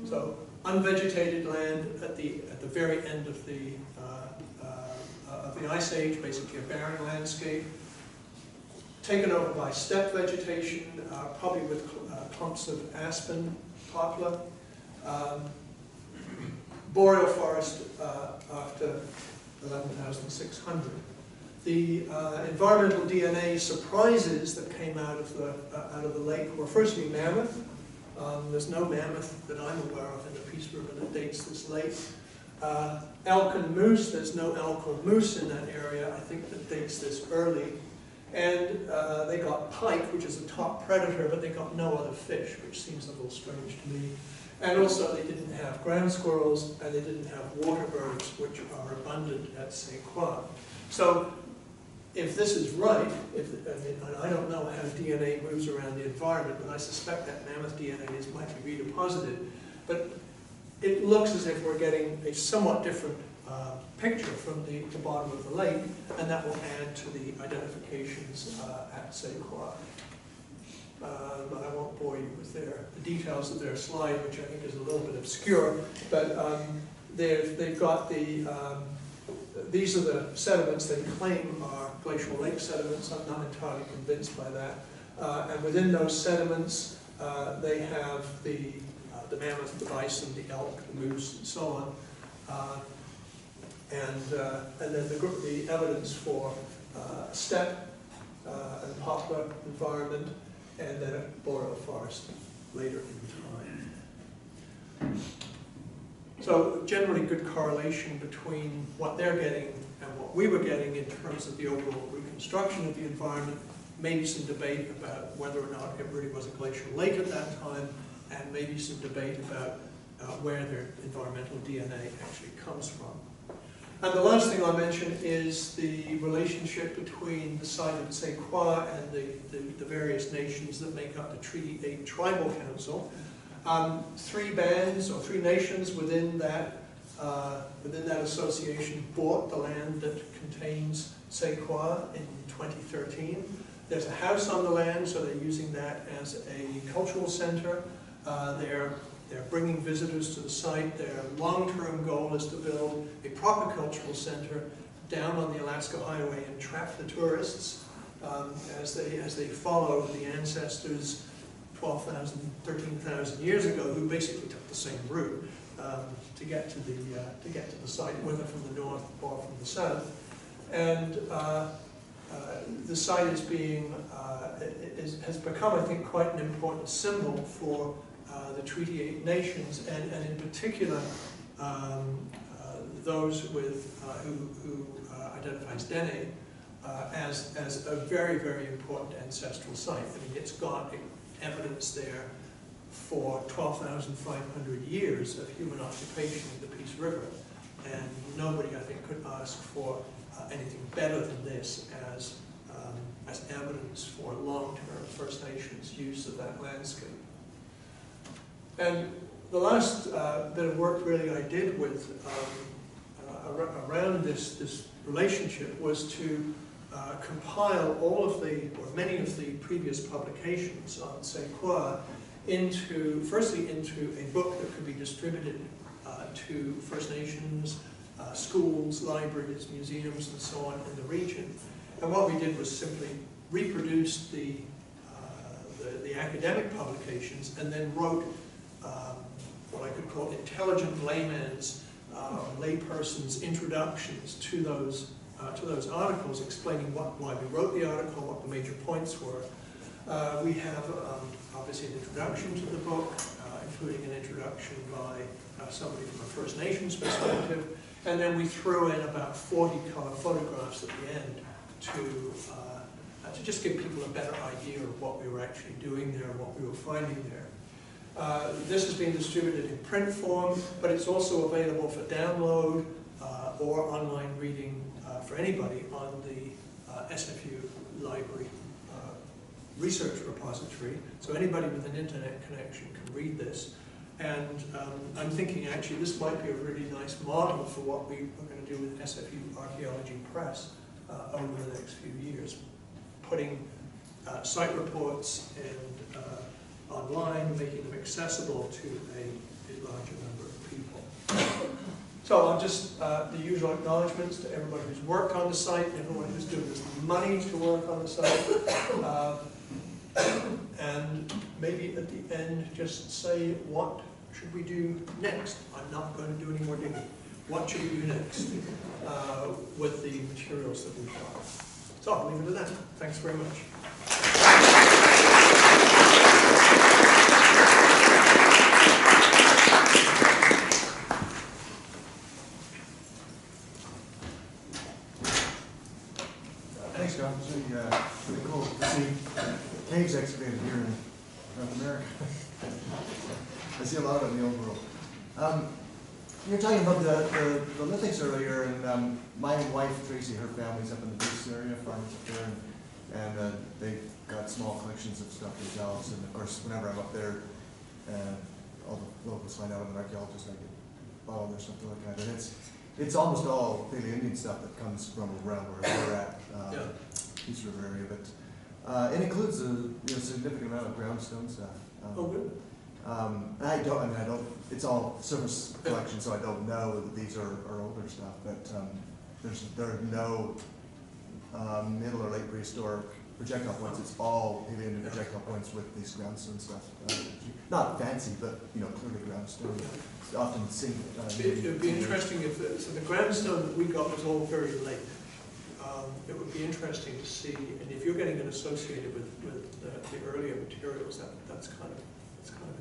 So unvegetated land at the very end of the Ice Age, basically a barren landscape, taken over by steppe vegetation, probably with clumps of aspen, poplar, boreal forest after 11,600. The environmental DNA surprises that came out of the lake were firstly mammoth. There's no mammoth that I'm aware of in the Peace River that dates this lake. Elk and moose, there's no elk or moose in that area, I think, that dates this early. And they got pike, which is a top predator, but they got no other fish, which seems a little strange to me. And also they didn't have ground squirrels, and they didn't have water birds, which are abundant at Tse'K'wa. So if this is right, I don't know how DNA moves around the environment, but I suspect that mammoth DNA might be redeposited. But it looks as if we're getting a somewhat different picture from the bottom of the lake, and that will add to the identifications at Tse'K'wa. But I won't bore you with the details of their slide, which I think is a little bit obscure. But they've got these are the sediments they claim are glacial lake sediments. I'm not entirely convinced by that. And within those sediments, they have the mammoth, the bison, the elk, the moose, and so on. And then the evidence for steppe and poplar environment, and then a boreal forest later in time. So generally good correlation between what they're getting and what we were getting in terms of the overall reconstruction of the environment. Maybe some debate about whether or not it really was a glacial lake at that time, and maybe some debate about where their environmental DNA actually comes from. And the last thing I'll mention is the relationship between the site of Tse'K'wa and the various nations that make up the Treaty 8 Tribal Council. Three bands or three nations within that association bought the land that contains Tse'K'wa in 2013. There's a house on the land, so they're using that as a cultural center. They're bringing visitors to the site. Their long-term goal is to build a proper cultural center down on the Alaska Highway and trap the tourists as they follow the ancestors 12,000, 13,000 years ago, who basically took the same route to get to the site, whether from the north or from the south. And the site has become, I think, quite an important symbol for the Treaty 8 nations, and in particular those who identifies Dene as a very, very important ancestral site. I mean, it's got evidence there for 12,500 years of human occupation of the Peace River, and nobody, I think, could ask for anything better than this as evidence for long-term First Nations use of that landscape. And the last bit of work really I did with around this relationship was to compile all of or many of the previous publications on Tse'K'wa firstly into a book that could be distributed to First Nations, schools, libraries, museums, and so on in the region. And what we did was simply reproduce the academic publications, and then wrote what I could call intelligent layman's, layperson's introductions to those articles, explaining why we wrote the article, what the major points were. We have obviously an introduction to the book, including an introduction by somebody from a First Nations perspective, and then we threw in about 40 color photographs at the end to just give people a better idea of what we were actually doing there, what we were finding there. This has been distributed in print form, but it's also available for download or online reading for anybody on the SFU library research repository. So anybody with an internet connection can read this. And I'm thinking actually this might be a really nice model for what we are going to do with SFU Archaeology Press over the next few years. Putting site reports and online, making them accessible to a larger number of people. So I'll just, the usual acknowledgements to everybody who's worked on the site, everyone who's given us the money to work on the site. And maybe at the end, just say, what should we do next? I'm not going to do any more digging. what should we do next with the materials that we've got. So I'll leave it at that. Thanks very much. Thanks, John. It's really cool to see caves excavated here in North America. I see a lot of it in the old world. You were talking about the lithics earlier, and my wife, Tracy, her family's up in the Bruce area, farmers up there, and they've got small collections of stuff themselves. And of course, whenever I'm up there, all the locals find out I'm an archaeologist, I get all their stuff to look at. And it's almost all Paleo-Indian stuff that comes from around where we're at, East River area, but it includes a significant amount of groundstone stuff. Oh, good. I don't, it's all surface collection, so I don't know that these are older stuff, but there are no middle or late prehistoric projectile points. It's all Paleo-Indian projectile points with these groundstone stuff. Not fancy, but clearly groundstone. It's often seen. It would be interesting if so the groundstone that we got was all very late. It would be interesting to see, and if you're getting it associated with the earlier materials, that's kind of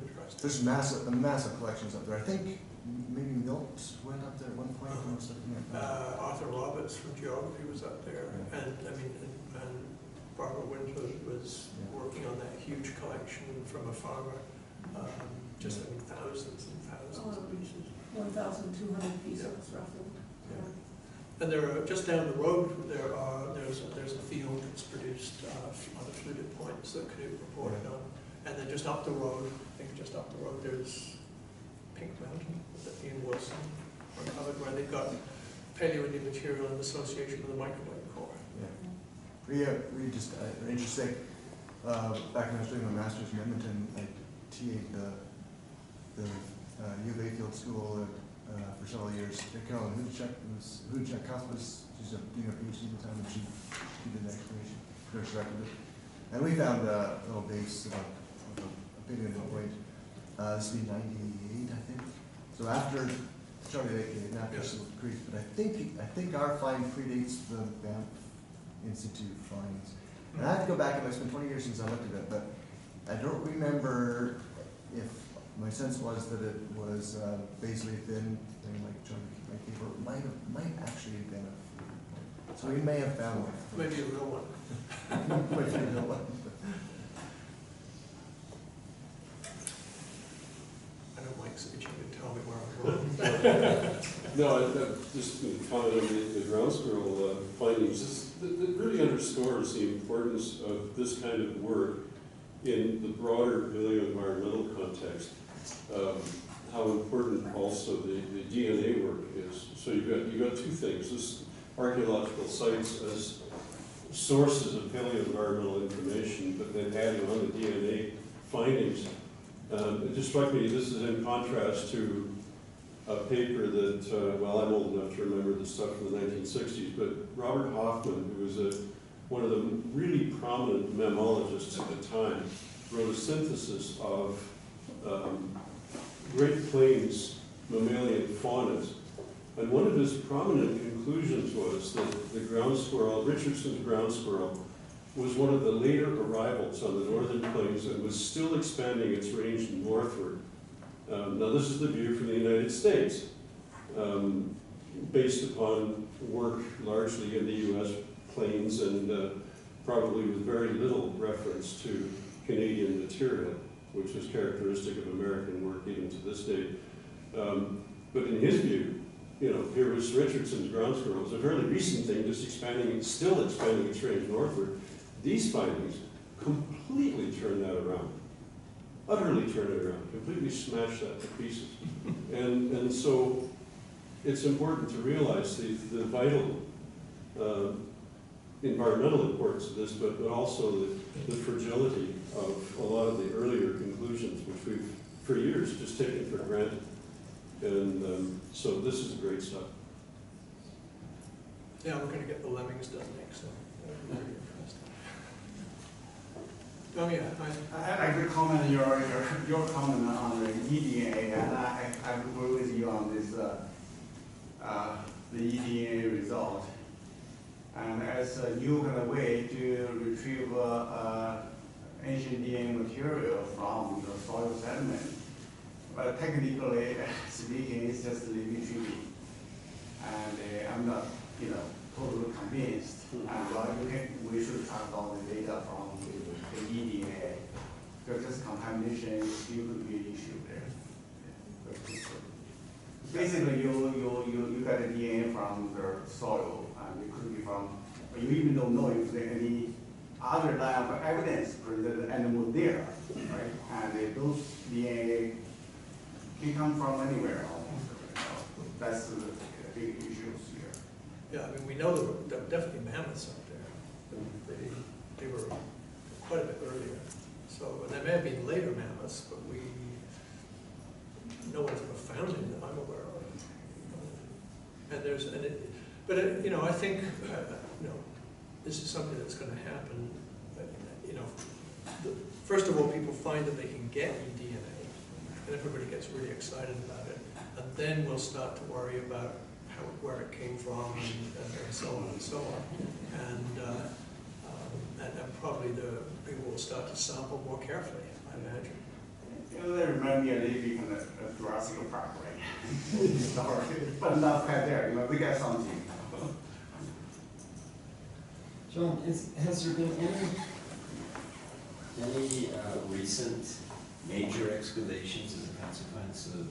interesting. There's massive collections up there. I think maybe Milt went up there at one point. Arthur Roberts from Geography was up there, and Barbara Winter was working on that huge collection from a farmer. Just thousands and thousands of pieces. 1,200 pieces roughly. Yeah. And there are just down the road. There's a field that's produced other fluted points that Knut reported on, and then just up the road, there's Pink Mountain that Ian Wilson uncovered, where they've got Paleo-Indian material in association with the microwave core. Yeah, we just interesting. Back when I was doing my master's in Edmonton, I TA'd the U of A Field School for several years. Carolyn Hudchak-Cuthbert, she's doing a PhD at the time, and she did an excavation, directed it. And we found a little base of a Paleo-Indian point. This would be 98, I think. So after Charlie Lake and after Silver Creek, but I think our find predates the Banff Institute finds. And I have to go back, and it's been 20 years since I looked at it, but I don't remember if my sense was that it was basally thin thing like Charlie Lake, or it might actually have been a. So we may have found one. Maybe a real one. Maybe a real one. I know Mike's itching to tell me where I'm going. No, just to comment on the ground squirrel findings, that really underscores the importance of this kind of work in the broader paleo-environmental context. How important also the DNA work is. So you've got two things: this archaeological sites as sources of paleo-environmental information, but then adding on the DNA findings. It just struck me this is in contrast to a paper that, well, I'm old enough to remember the stuff from the 1960s, but Robert Hoffman, who was one of the really prominent mammalogists at the time, wrote a synthesis of Great Plains mammalian faunas. And one of his prominent conclusions was that the ground squirrel, Richardson's ground squirrel, was one of the later arrivals on the northern plains and was still expanding its range northward. Now this is the view from the United States, based upon work largely in the US plains and probably with very little reference to Canadian material, which is characteristic of American work even to this day. But in his view, here was Richardson's ground squirrel. It was a fairly recent thing, just still expanding its range northward. These findings completely turned that around. Utterly turned it around, completely smashed that to pieces. And so it's important to realize the vital environmental importance of this, but also the fragility of a lot of the earlier conclusions, which we've, for years, just taken for granted. And so this is great stuff. Yeah, we're going to get the lemmings done next. So oh yeah, I could comment on your comment on the EDA, and I agree with you on this. the eDNA result. And as a new kind of way to retrieve ancient DNA material from the soil sediment. But technically speaking, it's just living tree. And I'm not, totally convinced. And we should track down the data from the eDNA. Because this contamination still could be an issue there. Basically, you got the DNA from the soil, and it could be from, you even don't know if there's any other line of evidence for the animal there, right? And those DNA can come from anywhere almost. That's the big issues here. Yeah, I mean, we know there were definitely mammoths up there. They were quite a bit earlier. So, and there may have been later mammoths, but no one's ever found any that I'm aware of. And I think, this is something that's going to happen. First of all, people find that they can get eDNA, and everybody gets really excited about it. And then we'll start to worry about where it came from, and so on and so on. And probably the people will start to sample more carefully, I imagine. That reminds me a little bit of Jurassic Park, right? But not quite there, we got something. John, has there been any recent major excavations as a consequence of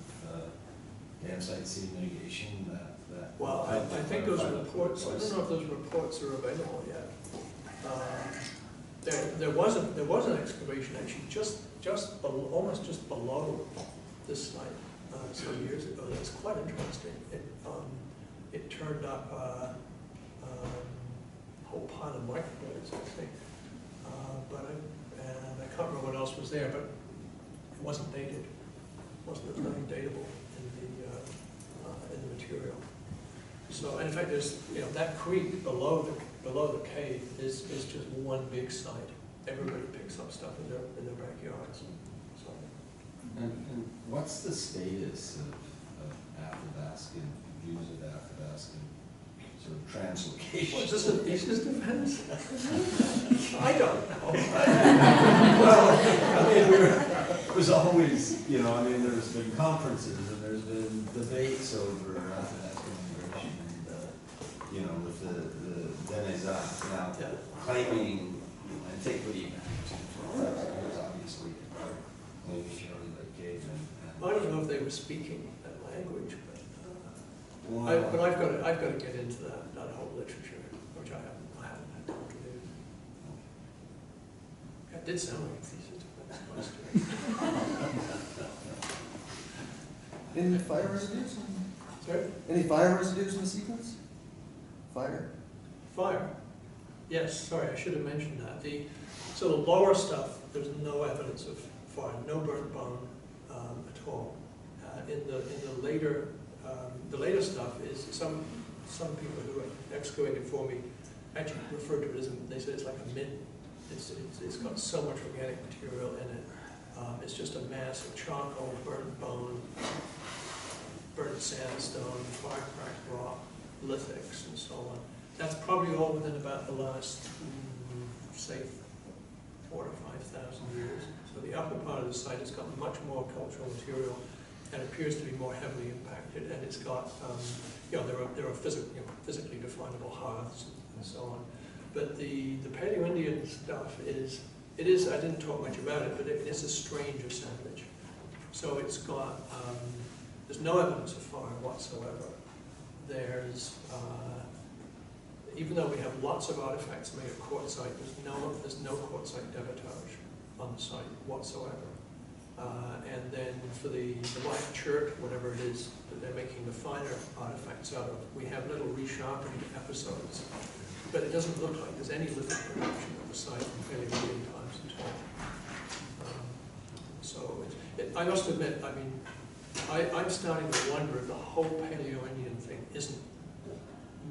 dam site seed mitigation that? Well, I think those reports, I don't know if those reports are available yet. There was an excavation actually almost just below this site some years ago. That's quite interesting. It turned up a whole pile of microbes, I think. But I can't remember what else was there, but it wasn't dated. There's nothing datable in the material. So, and in fact, there's that creek below the cave is just one big site. Everybody picks up stuff in their backyards. So. And what's the status of Athabascan, views of Athabascan, sort of translocation? Well, it just depends. I don't know. Well, I mean, it was always, there's been conferences and there's been debates over Athabascan migration and, with the Denizat now claiming antiquity back to 12,000 years, obviously, maybe Shirley Lake Cave and I don't know if they were speaking that language, Wow. but I've got to get into that whole literature, which I haven't had time to do. That did sound like a thesis. Any fire residues? Sorry? Any fire residues in the sequence? Fire? Fire. Yes, sorry, I should have mentioned that. So the lower stuff, there's no evidence of fire, no burnt bone at all. In the later stuff is some people who have excavated for me actually refer to it as they say it's like a mint. It's got so much organic material in it. It's just a mass of charcoal, burnt bone, burnt sandstone, fire-cracked rock, lithics, and so on. That's probably all within about the last, say, 4,000 to 5,000 years. So the upper part of the site has got much more cultural material and appears to be more heavily impacted. And it's got, there are physically definable hearths and so on. But the Paleo-Indian stuff is, I didn't talk much about it, but it is a strange assemblage. So it's got, there's no evidence of fire whatsoever. There's, even though we have lots of artifacts made of quartzite, there's no quartzite debitage on the site whatsoever. And then for the black chert, whatever it is that they're making the finer artifacts out of, we have little resharpened episodes. But it doesn't look like there's any lithic production of the site from Paleo-Indian times at all. I must admit, I mean, I'm starting to wonder if the whole Paleo-Indian thing isn't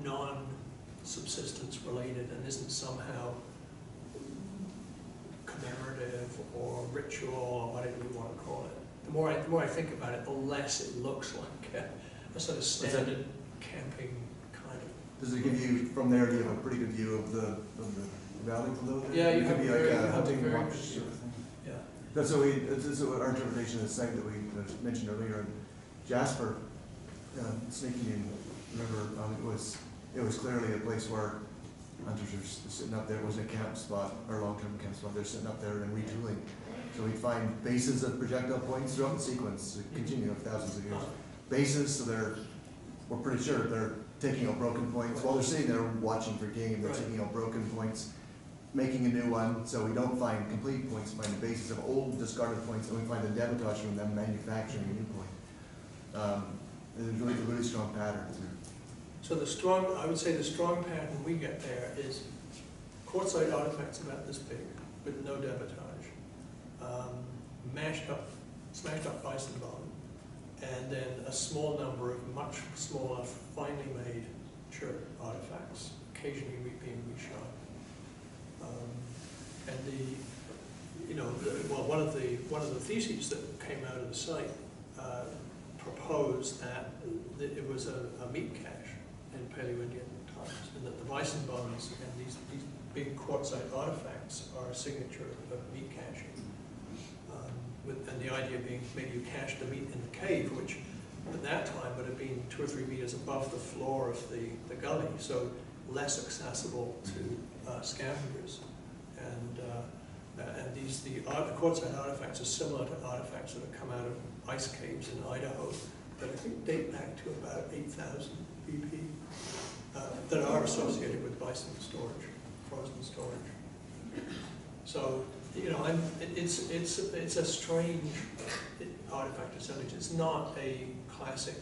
non-subsistence related and isn't somehow commemorative or ritual or whatever you want to call it. The more I think about it, the less it looks like a sort of standard camping does it give you, from there, do you have a pretty good view of the valley below there? Yeah, you It have could be very- like you a have hunting very watch good sort of thing. Yeah. That's what this is what our interpretation of the site that we mentioned earlier in Jasper, Snake Indian River, it was clearly a place where hunters are sitting up there. It wasn't a camp spot or long-term camp spot. They're sitting up there and retooling. So we'd find bases of projectile points throughout the sequence, continue of thousands of years. Bases, so we're pretty sure they're taking out broken points. While they're sitting there watching for game, they're Right. taking out broken points, making a new one, so we don't find complete points, we find the basis of old discarded points, and we find the debitage from them manufacturing a new point. There's really strong pattern through. So I would say the strong pattern we get there is quartzite artifacts about this big with no debitage, smashed up bison bone, and then a small number of much smaller, finely made chert artifacts, occasionally being reshot. One of the theses that came out of the site proposed that it was a meat cache in Paleo-Indian times, and that the bison bones and these big quartzite artifacts are a signature of meat caching. And the idea being maybe you cached the meat in the cave, which at that time would have been 2 or 3 meters above the floor of the gully, so less accessible to scavengers. And the quartzite artifacts are similar to artifacts that have come out of ice caves in Idaho that I think date back to about 8,000 BP that are associated with bison storage, frozen storage. So, it's a strange artifact assemblage. It's not a classic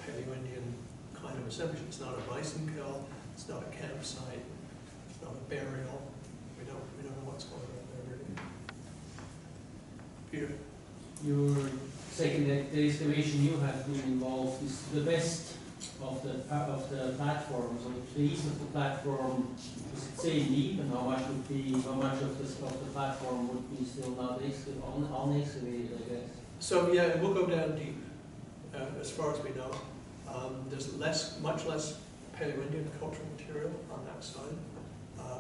Paleo-Indian kind of assemblage. It's not a bison kill. It's not a campsite. It's not a burial. We don't know what's going on there really. Peter. Your second excavation you have been involved is the best of the platform. So the east of the platform, does it say deep, and how much of the platform would be still not unexcavated, I guess? So yeah, it will go down deep, as far as we know. There's much less Paleo-Indian cultural material on that side,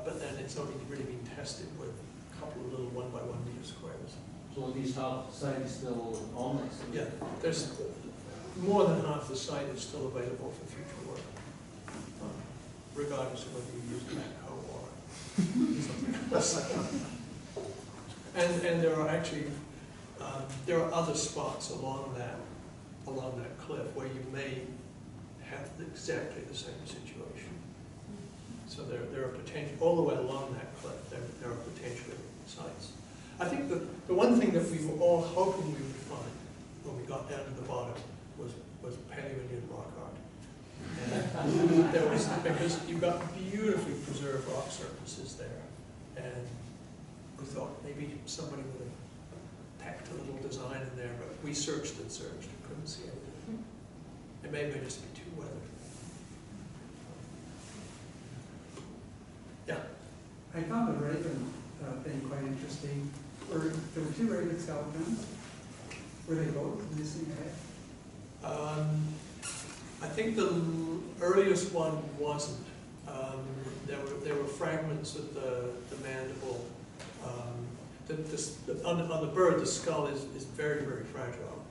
but then it's only really been tested with a couple of little 1 by 1 meter squares. So this half site is still unexcavated? Yeah, there's more than half the site is still available for future work, regardless of whether you use backhoe or something else. And there are actually there are other spots along that cliff where you may have exactly the same situation. So there are potential all the way along that cliff. There are potentially sites. I think the one thing that we were all hoping we would find when we got down to the bottom was Paleo-Indian rock art. And there was, because you've got beautifully preserved rock surfaces there, and we thought maybe somebody would have tacked a little design in there, but we searched and searched and couldn't see anything. It may just be too weathered. Yeah. I found the Raven thing quite interesting. There were 2 Raven skeletons. Were they both missing a head? I think the earliest one wasn't. There were fragments of the mandible. On the bird, the skull is very, very fragile.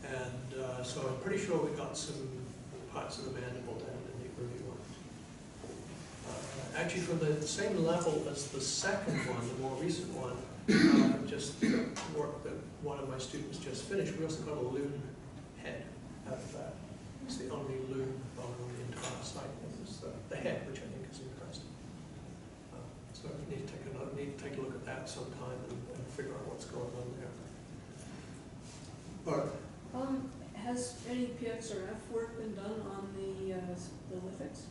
And so I'm pretty sure we got some parts of the mandible down in the early ones. Actually, from the same level as the second one, the more recent one, just work that one of my students just finished, we also got a loon head out of that. It's the only loon bone on the entire site. It was the head, which I think is impressive. So we need to take a look at that sometime and figure out what's going on there. Bart? Has any PXRF work been done on the lithics?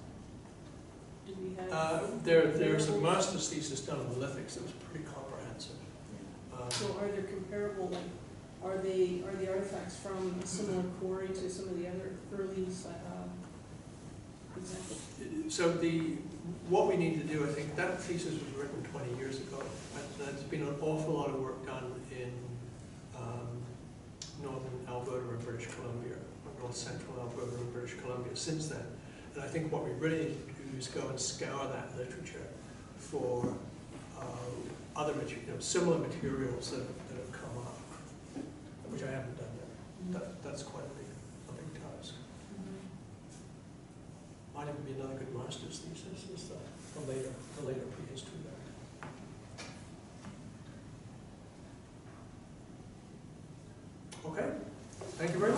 Do we have? There's a master's thesis done on the lithics that was pretty comprehensive. So are there comparable, like, are the artifacts from a similar quarry to some of the other early examples? So what we need to do, I think, that thesis was written 20 years ago. There's been an awful lot of work done in northern Alberta and British Columbia, or north central Alberta and British Columbia since then. And I think what we really need to do is go and scour that literature for other materials, similar materials that have come up, which I haven't done yet. That's quite a big task. Might even be another good master's thesis, is the later prehistory there. Okay, thank you very much.